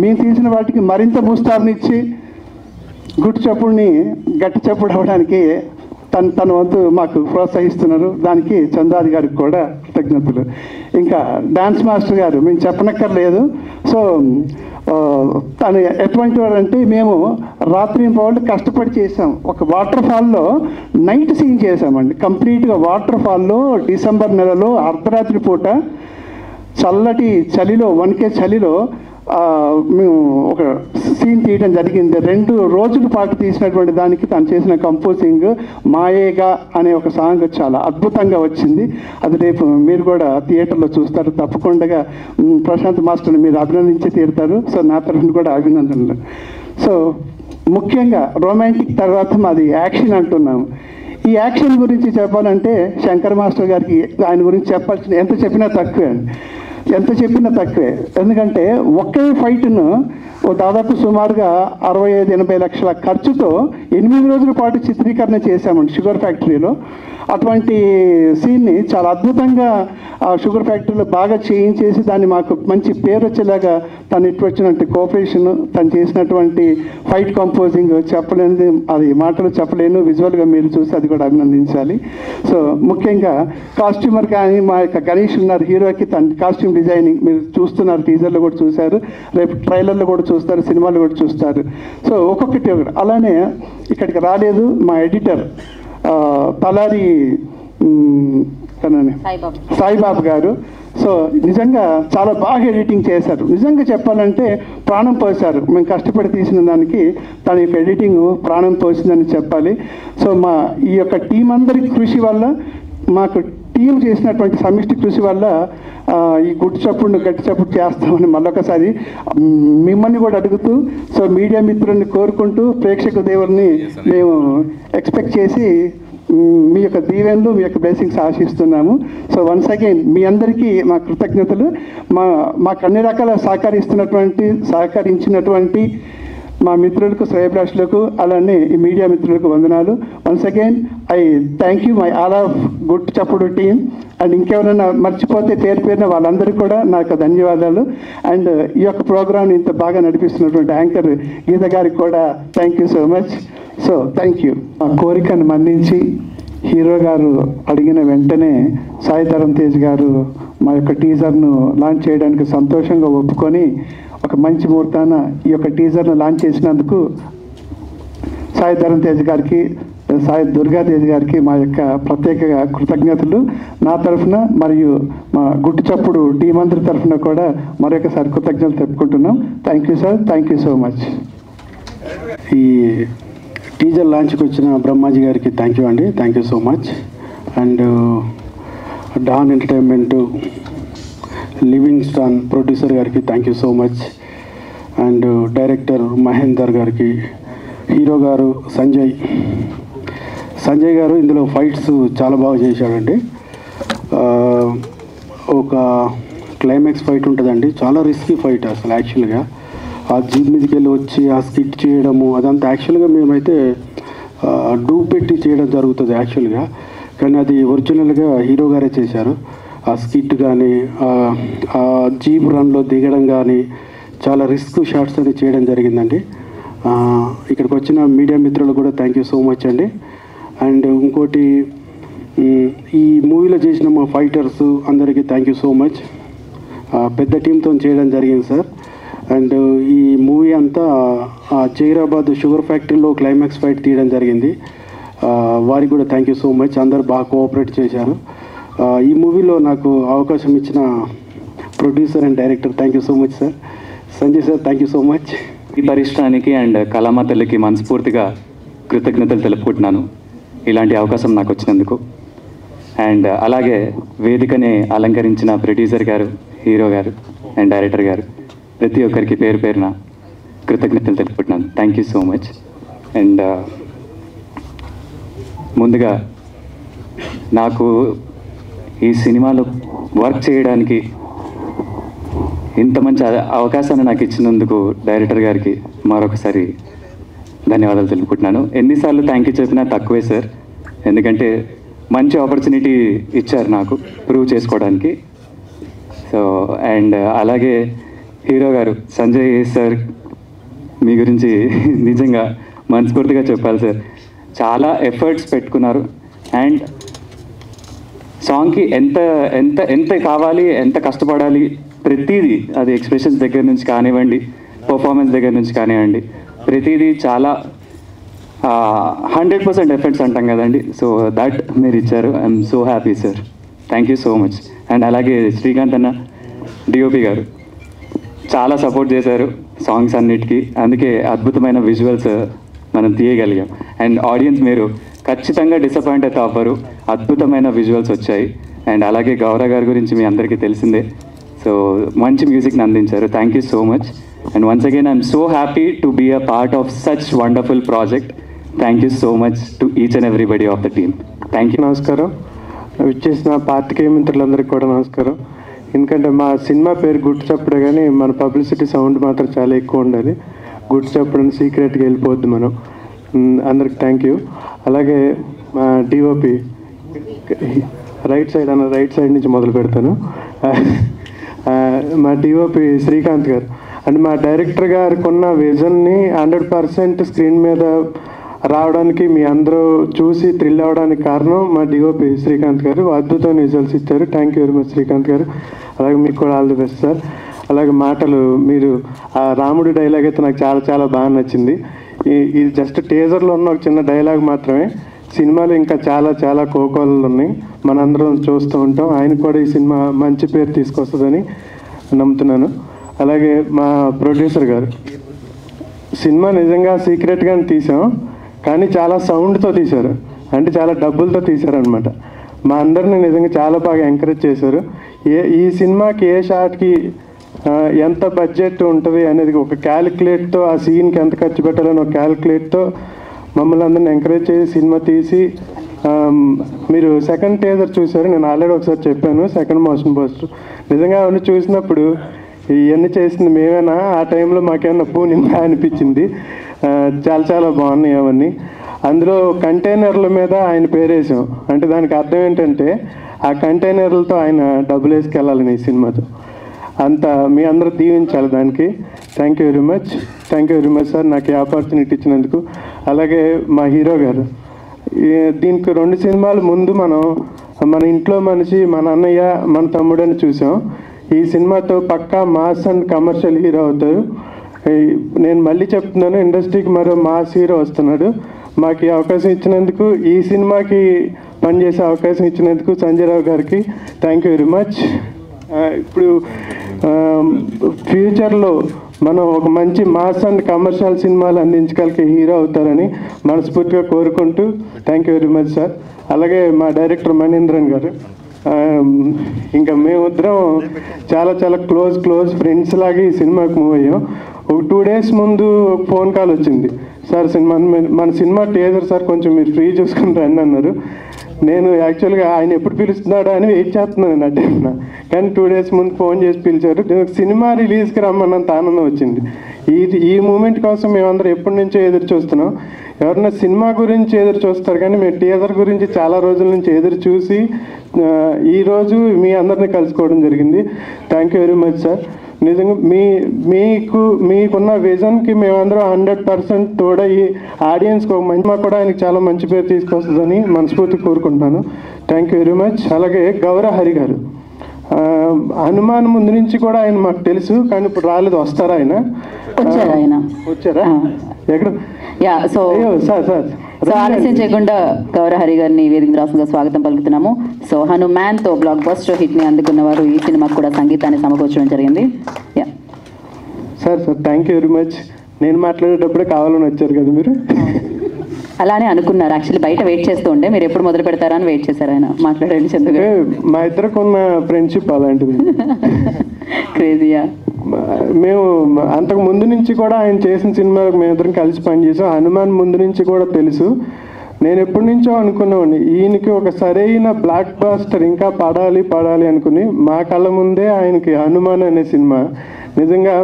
మేము తీసిన వాటికి మరింత బూస్తార్నిచ్చి గుట్టు చప్పుడిని గట్టి చప్పుడు అవ్వడానికి తన వంతు మాకు ప్రోత్సహిస్తున్నారు. దానికి చందాది గారికి కూడా కృతజ్ఞతలు. ఇంకా డాన్స్ మాస్టర్ గారు మేము చెప్పనక్కర్లేదు. సో తను ఎటువంటి వాడంటే, మేము రాత్రి పౌళ్ళు కష్టపడి చేసాం. ఒక వాటర్ ఫాల్లో నైట్ సీన్ చేసామండి. కంప్లీట్గా వాటర్ ఫాల్లో డిసెంబర్ నెలలో అర్ధరాత్రి పూట చల్లటి చలిలో, వణికే చలిలో మేము ఒక సీన్ తీయడం జరిగింది. 2 రోజుల పాటు తీసినటువంటి దానికి తను చేసిన కంపోజింగ్ మాయేగా అనే ఒక సాంగ్ చాలా అద్భుతంగా వచ్చింది. అది రేపు మీరు కూడా థియేటర్లో చూస్తారు. తప్పకుండా ప్రశాంత్ మాస్టర్ని మీరు అభినందించి తీరుతారు. సో నా తరఫున కూడా అభినందనలు. సో ముఖ్యంగా రొమాంటిక్ తర్వాత మాది యాక్షన్ అంటున్నాము. ఈ యాక్షన్ గురించి చెప్పాలంటే శంకర్ మాస్టర్ గారికి ఆయన గురించి చెప్పాల్సిన ఎంత చెప్పినా తక్కువే. ఎందుకంటే ఒకే ఫైట్ను దాదాపు సుమారుగా 65-80 లక్షల ఖర్చుతో 8 రోజుల పాటు చిత్రీకరణ చేశామండి షుగర్ ఫ్యాక్టరీలో. అటువంటి సీన్ని చాలా అద్భుతంగా షుగర్ ఫ్యాక్టరీలో బాగా చేయించేసి దాన్ని మాకు మంచి పేరు వచ్చేలాగా తను ఇటు వచ్చినట్టు కోఆపరేషన్, తను చేసినటువంటి ఫైట్ కంపోజింగ్ చెప్పలేనిది, అది మాటలు చెప్పలేను. విజువల్గా మీరు చూసి అది కూడా అభినందించాలి. సో ముఖ్యంగా కాస్ట్యూమర్ కానీ మా యొక్క గణేష్ ఉన్నారు, హీరోకి తన కాస్ట్యూమ్ డిజైనింగ్ మీరు చూస్తున్నారు, టీజర్లో కూడా చూశారు, రేపు ట్రైలర్లో కూడా చూస్తారు, సినిమాలు కూడా చూస్తారు. సో ఒక్కొక్కటి అలానే ఇక్కడికి రాలేదు మా ఎడిటర్ తలారి సాయిబాబు గారు. సో నిజంగా చాలా బాగా ఎడిటింగ్ చేశారు. నిజంగా చెప్పాలంటే ప్రాణం పోశారు. మేము కష్టపడి తీసిన దానికి తన యొక్క ఎడిటింగ్ ప్రాణం పోసిందని చెప్పాలి. సో మా ఈ యొక్క టీం అందరి కృషి వల్ల, మాకు టీం చేసినటువంటి సమిష్టి కృషి వల్ల ఈ గుట్టు చప్పుడు గట్టి చప్పుడు చేస్తామని మళ్ళొకసారి మిమ్మల్ని కూడా అడుగుతూ, సో మీడియా మిత్రుల్ని కోరుకుంటూ, ప్రేక్షక దేవుల్ని మేము ఎక్స్పెక్ట్ చేసి మీ యొక్క దీవెనలు, మీ యొక్క బ్లెస్సింగ్స్ ఆశిస్తున్నాము. సో వన్స్ అగైన్ మీ అందరికీ మా కృతజ్ఞతలు. మాకు అన్ని రకాల సహకరించినటువంటి మా మిత్రులకు శ్రేయభిలాషులకు అలానే ఈ మీడియా మిత్రులకు వందనాలు. Once again I thank you my all of good చప్పుడు టీమ్. అండ్ ఇంకెవరైనా మర్చిపోతే పేరు పేరున వాళ్ళందరికీ కూడా నాకు ధన్యవాదాలు. అండ్ ఈ యొక్క ప్రోగ్రామ్ని ఇంత బాగా నడిపిస్తున్నటువంటి యాంకర్ గీత గారికి కూడా thank you so much. So thank you. మా కోరికను మన్నించి హీరో గారు అడిగిన వెంటనే సాయి ధరమ్ తేజ్ గారు మా యొక్క టీజర్ను లాంచ్ చేయడానికి సంతోషంగా ఒప్పుకొని ఒక మంచి ముహూర్తాన ఈ యొక్క టీజర్ను లాంచ్ చేసినందుకు సాయి ధరమ్ తేజ్ గారికి, సాయి దుర్గా తేజ్ గారికి మా యొక్క ప్రత్యేక కృతజ్ఞతలు నా తరఫున మరియు మా గుట్టు చప్పుడు టీం అందరి తరఫున కూడా మరొకసారి కృతజ్ఞతలు చెప్పుకుంటున్నాం. Thank you sir, thank you so much. ఈ టీజర్ లాంచ్కి వచ్చిన బ్రహ్మాజీ గారికి థ్యాంక్ యూ అండి, thank you so much. And Don entertainment Livingston producer గారికి thank you so much. And director Mahender గారికి, హీరో గారు సంజయ్ గారు ఇందులో ఫైట్స్ చాలా బాగా చేశాడండి. ఒక క్లైమాక్స్ ఫైట్ ఉంటుందండి, చాలా రిస్కీ ఫైట్ అసలు. యాక్చువల్గా ఆ జీప్ మీదకి వెళ్ళి వచ్చి ఆ స్కిట్ చేయడము అదంతా యాక్చువల్గా మేమైతే డూప్ పెట్టి చేయడం జరుగుతుంది యాక్చువల్గా, కానీ అది ఒరిజినల్గా హీరో గారే చేశారు. ఆ స్కిట్ కానీ ఆ జీప్ రన్లో దిగడం కానీ చాలా రిస్క్ షాట్స్ అని చేయడం జరిగిందండి. ఇక్కడికి వచ్చిన మీడియా మిత్రులు కూడా థ్యాంక్ యూ సో మచ్ అండి. అండ్ ఇంకోటి, ఈ మూవీలో చేసిన మా ఫైటర్స్ అందరికీ థ్యాంక్ యూ సో మచ్. పెద్ద టీంతో చేయడం జరిగింది సార్. అండ్ ఈ మూవీ అంతా జైరాబాద్ షుగర్ ఫ్యాక్టరీలో క్లైమాక్స్ ఫైట్ తీయడం జరిగింది. వారికి కూడా థ్యాంక్ యూ సో మచ్. అందరు బాగా కోఆపరేట్ చేశారు. ఈ మూవీలో నాకు అవకాశం ఇచ్చిన producer and director thank you so much sir. Sanjay sir thank you so much. ఈ పరిశ్రమానికి అండ్ కళామ తల్లికి మనస్ఫూర్తిగా కృతజ్ఞతలు తెలుపుకుంటున్నాను ఇలాంటి అవకాశం నాకు వచ్చినందుకు. అండ్ అలాగే వేదికని అలంకరించిన ప్రొడ్యూసర్ గారు, హీరో గారు అండ్ డైరెక్టర్ గారు ప్రతి ఒక్కరికి పేరు పేరున కృతజ్ఞతలు తెలుపుకుంటున్నాను. Thank you so much. And ముందుగా నాకు ఈ సినిమాలో వర్క్ చేయడానికి ఇంత మంచి అవకాశాన్ని నాకు ఇచ్చినందుకు డైరెక్టర్ గారికి మరొకసారి ధన్యవాదాలు తెలుపుకుంటున్నాను. ఎన్నిసార్లు థ్యాంక్ యూ చెప్పినా తక్కువే సార్, ఎందుకంటే మంచి ఆపర్చునిటీ ఇచ్చారు నాకు ప్రూవ్ చేసుకోవడానికి. సో అండ్ అలాగే హీరో గారు సంజయ్ సార్, మీ గురించి నిజంగా మనస్ఫూర్తిగా చెప్పాలి సార్. చాలా ఎఫర్ట్స్ పెట్టుకున్నారు. అండ్ సాంగ్కి ఎంత ఎంత ఎంత కావాలి, ఎంత కష్టపడాలి, ప్రతిదీ అది ఎక్స్ప్రెషన్స్ దగ్గర నుంచి కానివ్వండి, పర్ఫార్మెన్స్ దగ్గర నుంచి కానివ్వండి, ప్రతిదీ చాలా 100% ఎఫర్ట్స్ అంటాం కదండి. సో దట్ మీరు ఇచ్చారు. I'm so happy sir. Thank you so much. And అలాగే శ్రీకాంత్ అన్న డిఓపి గారు చాలా సపోర్ట్ చేశారు సాంగ్స్ అన్నిటికీ, అందుకే అద్భుతమైన విజువల్స్ మనం తీయగలిగాం. అండ్ ఆడియన్స్ మీరు ఖచ్చితంగా డిసప్పాయింట్ అయితే అవ్వరు, అద్భుతమైన విజువల్స్ వచ్చాయి. అండ్ అలాగే గౌరవ్ గారి గురించి మీ అందరికీ తెలిసిందే. సో మంచి మ్యూజిక్ని అందించారు. Thank you so much. And once again I'm so happy to be a part of such wonderful project. Thank you so much to each and everybody of the team. Thank you. నమస్కారం. విచ్చేసిన పాత్రికేయ మిత్రులందరికీ కూడా నమస్కారం. ఎందుకంటే మా సినిమా పేరు గుట్టు చప్పుడే, కానీ మన పబ్లిసిటీ సౌండ్ మాత్రం చాలా ఎక్కువ ఉండాలి. గుట్టు చప్పుడని సీక్రెట్గా వెళ్ళిపోద్ది మనం. అందరికి థ్యాంక్ యూ. అలాగే మా డిఓపి రైట్ సైడ్ నుంచి మొదలు పెడతాను. మా డిఓపి శ్రీకాంత్ గారు అంటే మా డైరెక్టర్ గారికి ఉన్న విజన్ని 100% స్క్రీన్ మీద రావడానికి, మీ అందరూ చూసి థ్రిల్ అవ్వడానికి కారణం మా డిఓపి శ్రీకాంత్ గారు. అద్భుతమైన విజువల్స్ ఇచ్చారు. Thank you very much Srikanth గారు. అలాగే మీకు కూడా ఆల్ ది బెస్ట్ సార్. అలాగే మాటలు, మీరు ఆ రాముడి డైలాగ్ అయితే నాకు చాలా చాలా బాగా నచ్చింది. ఇది జస్ట్ టీజర్లో ఉన్న ఒక చిన్న డైలాగ్ మాత్రమే. సినిమాలు ఇంకా చాలా చాలా కోకోలు ఉన్నాయి, మనందరం చూస్తూ ఉంటాం. ఆయన కూడా ఈ సినిమా మంచి పేరు తీసుకొస్తుందని నమ్ముతున్నాను. అలాగే మా ప్రొడ్యూసర్ గారు, సినిమా నిజంగా సీక్రెట్గానే తీసాం, కానీ చాలా సౌండ్తో తీశారు, అంటే చాలా డబ్బులతో తీశారనమాట. మా అందరిని నిజంగా చాలా బాగా ఎంకరేజ్ చేశారు. ఈ సినిమాకి ఏ షాట్కి ఎంత బడ్జెట్ ఉంటుంది అనేది ఒక క్యాలిక్యులేట్తో, ఆ సీన్కి ఎంత ఖర్చు పెట్టాలని ఒక క్యాలిక్యులేట్తో మమ్మల్ని అందరిని ఎంకరేజ్ చేసి సినిమా తీసి, మీరు సెకండ్ టీజర్ చూశారు, నేను ఆల్రెడీ ఒకసారి చెప్పాను, సెకండ్ మోషన్ పోస్టర్. నిజంగా అవన్నీ చూసినప్పుడు ఇవన్నీ చేసింది మేమేనా, ఆ టైంలో మాకేమన్నా పూనిందా అనిపించింది. చాలా చాలా బాగున్నాయి అవన్నీ. అందులో కంటైనర్ల మీద ఆయన పేరేసాం. అంటే దానికి అర్థం ఏంటంటే ఆ కంటైనర్లతో ఆయన డబ్బులు వేసుకెళ్ళాలని ఈ సినిమాతో. అంత మీ అందరూ దీవించాలి దానికి. Thank you very much. Thank you very much sir నాకు ఈ ఆపర్చునిటీ ఇచ్చినందుకు. అలాగే మా హీరో గారు, దీనికి 2 సినిమాలు ముందు మనం మన ఇంట్లో మనిషి, మన అన్నయ్య, మన తమ్ముడు అని చూసాం. ఈ సినిమాతో పక్కా మాస్ అండ్ కమర్షియల్ హీరో అవుతారు. నేను మళ్ళీ చెప్తున్నాను, ఇండస్ట్రీకి మరో మాస్ హీరో వస్తున్నాడు. మాకు ఈ అవకాశం ఇచ్చినందుకు, ఈ సినిమాకి పనిచేసే అవకాశం ఇచ్చినందుకు సంజయ్ రావు గారికి థ్యాంక్ యూ వెరీ మచ్. ఇప్పుడు ఫ్యూచర్లో మనం ఒక మంచి మాస్ అండ్ కమర్షియల్ సినిమాలు అందించగలిగే హీరో అవుతారని మనస్ఫూర్తిగా కోరుకుంటూ thank you very much sir. అలాగే మా డైరెక్టర్ మణీంద్రన్ గారు, ఇంకా మేమిద్దరం చాలా చాలా క్లోజ్ ఫ్రెండ్స్ లాగా ఈ సినిమాకి మూవ్ అయ్యాం. ఒక 2 days ముందు ఫోన్ కాల్ వచ్చింది, సార్ మన సినిమా టీజర్ సార్ కొంచెం మీరు ఫ్రీ చూసుకుని రండి అన్నారు. నేను యాక్చువల్గా ఆయన ఎప్పుడు పిలుస్తున్నాడా అని వెయిట్ చేస్తున్నాను నా టైంలో, కానీ 2 days ముందు ఫోన్ చేసి పిలిచారు. సినిమా రిలీజ్కి రమ్మన్నంత ఆనందం వచ్చింది. ఈ మూమెంట్ కోసం మేమందరం ఎప్పటి నుంచో ఎదురు చూస్తున్నాం. ఎవరన్నా సినిమా గురించి ఎదురు చూస్తారు, కానీ మేము టీజర్ గురించి చాలా రోజుల నుంచి ఎదురు చూసి ఈరోజు మీ అందరినీ కలుసుకోవడం జరిగింది. Thank you very much sir. నిజంగా మీకున్న విజన్కి మేమందరం 100% తోడయ్యి ఆడియన్స్కి ఒక మంచి కూడా ఆయనకి చాలా మంచి పేరు తీసుకొస్తుందని మనస్ఫూర్తి కోరుకుంటున్నాను. Thank you very much. అలాగే గౌరవ హరి గారు, హనుమాన్ ముందు నుంచి కూడా ఆయన మాకు తెలుసు, కానీ ఇప్పుడు రాలేదు. వస్తారా ఆయన? వచ్చారా? ఎక్కడ? సో ఆలస్యం చేయకుండా గౌరవ హరి గారిని వేదిక రాసుగా స్వాగతం పలుకుతున్నాము. సో హనుమాన్తో బ్లాక్ బస్టర్ హిట్ని అందుకున్న వారు ఈ సినిమాకు కూడా సంగీతాన్ని సమకూర్చడం జరిగింది. Sir thank you very much. నేను మాట్లాడేటప్పుడే కావాలని వచ్చారు కదా మీరు? అలానే అనుకున్నారు. యాక్చువల్లీ బయట వెయిట్ చేస్తూ ఉండే మీరు ఎప్పుడు మొదలు పెడతారా అని వెయిట్ చేశారు. ఆయన మాట్లాడండి చందు గారు. మా ఇద్దరికి ఉన్న ఫ్రెండ్షిప్ అలాంటిది. క్రేజీయా. మేము అంతకు ముందు నుంచి కూడా ఆయన చేసిన సినిమాలకు మేమిద్దరం కలిసి పనిచేసాం. హనుమాన్ ముందు నుంచి కూడా తెలుసు. నేను ఎప్పటి నుంచో అనుకున్నామండి, ఈయనకి ఒక సరైన బ్లాక్ బాస్టర్ ఇంకా పడాలి అనుకుని మా కళ్ళ ముందే ఆయనకి హనుమాన్ అనే సినిమా నిజంగా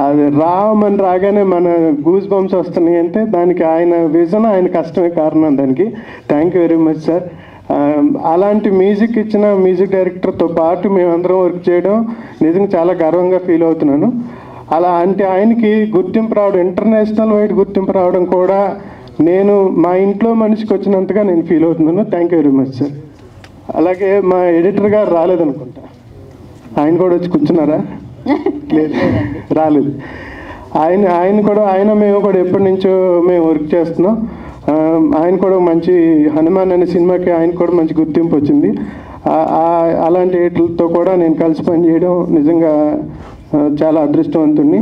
అది రామని రాగానే మన గూస్ బంప్స్ వస్తున్నాయి అంటే దానికి ఆయన విజన్, ఆయన కష్టమే కారణం దానికి. Thank you very much sir. అలాంటి మ్యూజిక్ ఇచ్చిన మ్యూజిక్ డైరెక్టర్తో పాటు మేమందరం వర్క్ చేయడం నిజంగా చాలా గర్వంగా ఫీల్ అవుతున్నాను. అలా అంటే ఆయనకి గుర్తింపు రావడం, ఇంటర్నేషనల్ వైడ్ గుర్తింపు రావడం కూడా నేను మా ఇంట్లో మనిషికి వచ్చినంతగా నేను ఫీల్ అవుతున్నాను. Thank you very much sir. అలాగే మా ఎడిటర్ గారు రాలేదనుకుంటా, ఆయన కూడా వచ్చి కూర్చున్నారా? లేదు, రాలేదు. మేము కూడా ఎప్పటి నుంచో మేము వర్క్ చేస్తున్నాం. ఆయన కూడా మంచి హనుమాన్ అనే సినిమాకి ఆయన కూడా మంచి గుర్తింపు వచ్చింది. అలాంటి ఎడిటర్లతో కూడా నేను కలిసి పనిచేయడం నిజంగా చాలా అదృష్టవంతుడిని.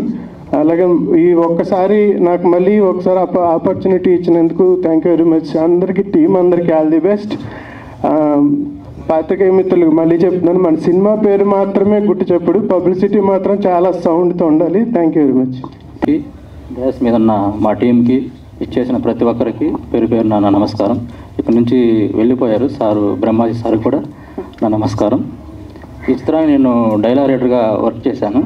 అలాగే ఈ ఒక్కసారి నాకు మళ్ళీ ఒకసారి ఆపర్చునిటీ ఇచ్చినందుకు థ్యాంక్ యూ వెరీ మచ్. అందరికీ టీం అందరికీ ఆల్ ది బెస్ట్. పాత్రికేయ మిత్రులకు మళ్ళీ చెప్తున్నాను, మన సినిమా పేరు మాత్రమే గుర్తు చెప్పుడు, పబ్లిసిటీ మాత్రం చాలా సౌండ్తో ఉండాలి. Thank you very much. Gas మీద ఉన్న మా టీంకి ఇచ్చేసిన ప్రతి ఒక్కరికి పేరు పేరు నా నమస్కారం. ఇక్కడి నుంచి వెళ్ళిపోయారు సారు, బ్రహ్మాజీ సార్ కూడా నా నమస్కారం. ఈ చిత్రాన్ని నేను డైలాగ్ రైటర్గా వర్క్ చేశాను.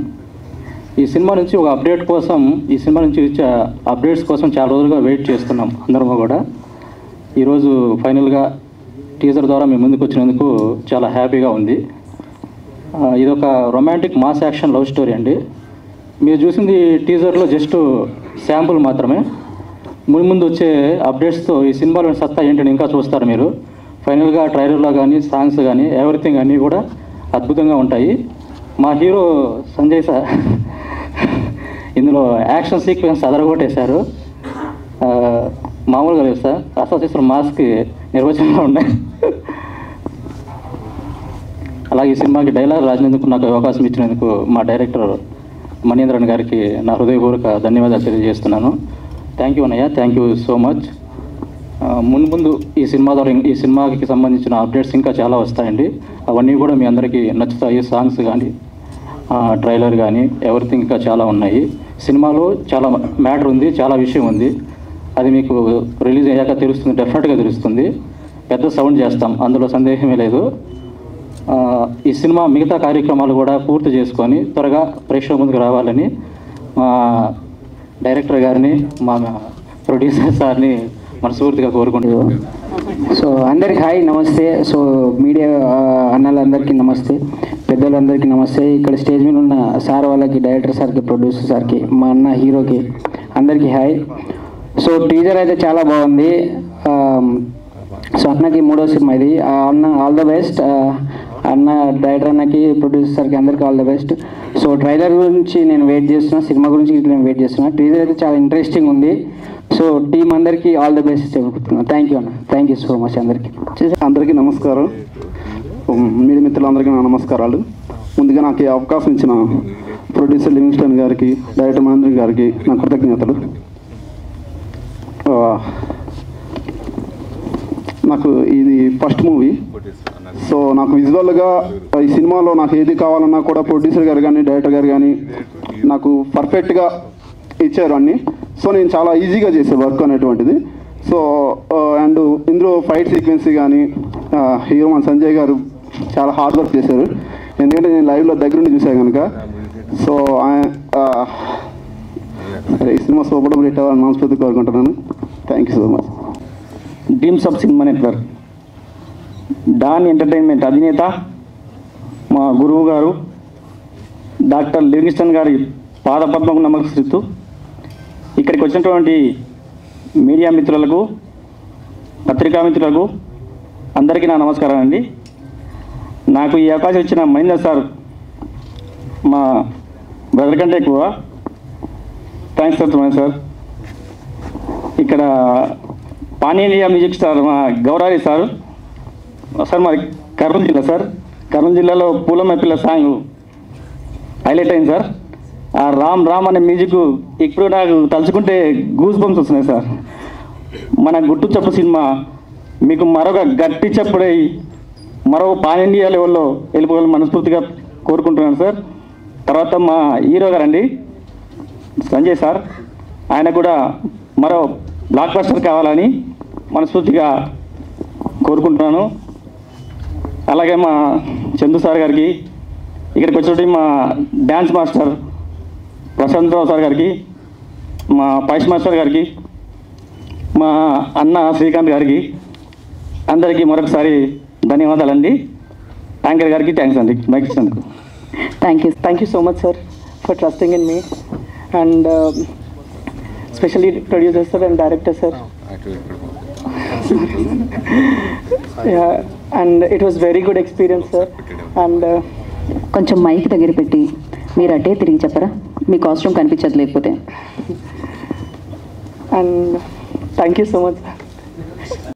ఈ సినిమా నుంచి ఒక అప్డేట్ కోసం, ఈ సినిమా నుంచి ఇచ్చే అప్డేట్స్ కోసం చాలా రోజులుగా వెయిట్ చేస్తున్నాం అందరము కూడా. ఈరోజు ఫైనల్గా టీజర్ ద్వారా మేము ముందుకు వచ్చినందుకు చాలా హ్యాపీగా ఉంది. ఇది ఒక romantic mass action love story అండి. మీరు చూసింది టీజర్లో జస్ట్ శాంపుల్ మాత్రమే. ముందు వచ్చే అప్డేట్స్తో ఈ సినిమాలోని సత్తా ఏంటని ఇంకా చూస్తారు మీరు. ఫైనల్గా ట్రైలర్లో కానీ సాంగ్స్ కానీ ఎవ్రీథింగ్ అన్నీ కూడా అద్భుతంగా ఉంటాయి. మా హీరో సంజయ్ సార్ ఇందులో యాక్షన్ సీక్వెన్స్ అదరగొట్టేశారు. మామూలుగా లేదు సార్, అసలు మాస్కి నిర్వచనంలో ఉన్నాయి. అలాగే ఈ సినిమాకి డైలాగ్ రాసినందుకు నాకు అవకాశం ఇచ్చినందుకు మా డైరెక్టర్ మణీంద్రన్ గారికి నా హృదయపూర్వక ధన్యవాదాలు తెలియజేస్తున్నాను. థ్యాంక్ యూ అన్నయ్య, థ్యాంక్ యూ సో మచ్. ముందు ఈ సినిమా ద్వారా ఈ సినిమాకి సంబంధించిన అప్డేట్స్ ఇంకా చాలా వస్తాయండి. అవన్నీ కూడా మీ అందరికీ నచ్చుతాయి. సాంగ్స్ కానీ ట్రైలర్ కానీ ఎవ్రీథింగ్ ఇంకా చాలా ఉన్నాయి. సినిమాలో చాలా మ్యాటర్ ఉంది, చాలా విషయం ఉంది. అది మీకు రిలీజ్ అయ్యాక తెలుస్తుంది, డెఫినెట్గా తెలుస్తుంది. పెద్ద సౌండ్ చేస్తాం, అందులో సందేహమే లేదు. ఈ సినిమా మిగతా కార్యక్రమాలు కూడా పూర్తి చేసుకొని త్వరగా ప్రేక్షకుల ముందుకు రావాలని మా డైరెక్టర్ గారిని మా ప్రొడ్యూసర్ సార్ని మనస్ఫూర్తిగా కోరుకుంటున్నాను. సో అందరికి హాయ్, నమస్తే. సో మీడియా అన్నలందరికీ నమస్తే, పెద్దలందరికీ నమస్తే. ఇక్కడ స్టేజ్ మీద ఉన్న సార్ వాళ్ళకి, డైరెక్టర్ సార్కి, ప్రొడ్యూసర్ సార్కి, మా అన్న హీరోకి అందరికీ హాయ్. సో టీజర్ అయితే చాలా బాగుంది. సో అన్నకి 3వ సినిమా ఇది. అన్న ఆల్ ద బెస్ట్. అన్న డైరెక్టర్ అన్నకి, ప్రొడ్యూసర్ సార్కి అందరికీ all the best. So trailer గురించి నేను వెయిట్ చేస్తున్నా, సినిమా గురించి నేను వెయిట్ చేస్తున్నా. టీజర్ అయితే చాలా ఇంట్రెస్టింగ్ ఉంది. సో టీం అందరికీ ఆల్ ద బెస్ట్ చెప్పుకుంటున్నాను. థ్యాంక్ యూ అన్న, థ్యాంక్ యూ సో మచ్ అందరికీ. అందరికీ నమస్కారం. మీడియా మిత్రులందరికీ నా నమస్కారాలు. ముందుగా నాకు ఈ అవకాశం ఇచ్చిన ప్రొడ్యూసర్ లివింగ్స్టన్ గారికి, డైరెక్టర్ మహేంద్ర గారికి నా కృతజ్ఞతలు. నాకు ఇది ఫస్ట్ మూవీ. సో నాకు విజువల్గా ఈ సినిమాలో నాకు ఏది కావాలన్నా కూడా ప్రొడ్యూసర్ గారు కానీ, డైరెక్టర్ గారు కానీ నాకు పర్ఫెక్ట్గా ఇచ్చారు అన్నీ. సో నేను చాలా ఈజీగా చేసే వర్క్ అనేటువంటిది. సో అండ్ ఇందులో ఫైట్ సీక్వెన్సీ కానీ హీరో మన సంజయ్ గారు చాలా హార్డ్ వర్క్ చేశారు. ఎందుకంటే నేను లైవ్లో దగ్గరుండి చూసాను కనుక. సో ఈ సినిమా సూపర్ హిట్ అవ్వాలని మనస్ఫూర్తిగా కోరుకుంటున్నాను. Thank you so much. Dreams of Cinema Network, Don Entertainment అధినేత మా గురువు గారు డాక్టర్ లివింగ్స్టన్ గారి పాదపద్మకు నమస్కరిస్తూ ఇక్కడికి వచ్చినటువంటి మీడియా మిత్రులకు, పత్రికా మిత్రులకు అందరికీ నా నమస్కారం అండి. నాకు ఈ అవకాశం ఇచ్చిన మహేందర్ సార్ మా బ్రదర్ కంటే ఎక్కువ థ్యాంక్స్ చెప్తున్నాను సార్. ఇక్కడ పాన్ ఇండియా మ్యూజిక్ స్టార్ మా గౌరారి సార్ మాది కర్నూలు జిల్లా సార్. కర్నూలు జిల్లాలో పూలమ్మ పిల్ల సాంగ్ హైలైట్ అయింది సార్. ఆ రామ్ రామ్ అనే మ్యూజిక్ ఇప్పుడు నాకు తలుచుకుంటే గూస్ బంప్స్ వస్తున్నాయి సార్. మన గుట్టు చప్పు సినిమా మీకు మరొక గట్టి చప్పుడై మరో పాన్ ఇండియా లెవెల్లో వెళ్ళిపోవాలని మనస్ఫూర్తిగా కోరుకుంటున్నాను సార్. తర్వాత మా హీరో గారండి సంజయ్ సార్, ఆయన కూడా మరో బ్లాక్ బస్టర్ కావాలని మనస్ఫూర్తిగా కోరుకుంటున్నాను. అలాగే మా చందు సార్ గారికి, ఇక్కడికి వచ్చినటువంటి మా డ్యాన్స్ మాస్టర్ ప్రశాంత్ రావు సార్ గారికి, మా పైష్ మాస్టర్ గారికి, మా అన్న శ్రీకాంత్ గారికి అందరికీ మరొకసారి ధన్యవాదాలండి. యాంకర్ గారికి థ్యాంక్స్ అండి మైక్ ఇచ్చినందుకు. Thank you so much, sir, for trusting in me, and especially producer sir and director sir. Yeah, and it was very good experience, sir. And కొంచెం మైక్ దగ్గర పెట్టి మీరు అటే తిరిగి చెప్పరా, మీ కాస్ట్యూమ్ కనిపించదు లేకపోతే. and thank you so much.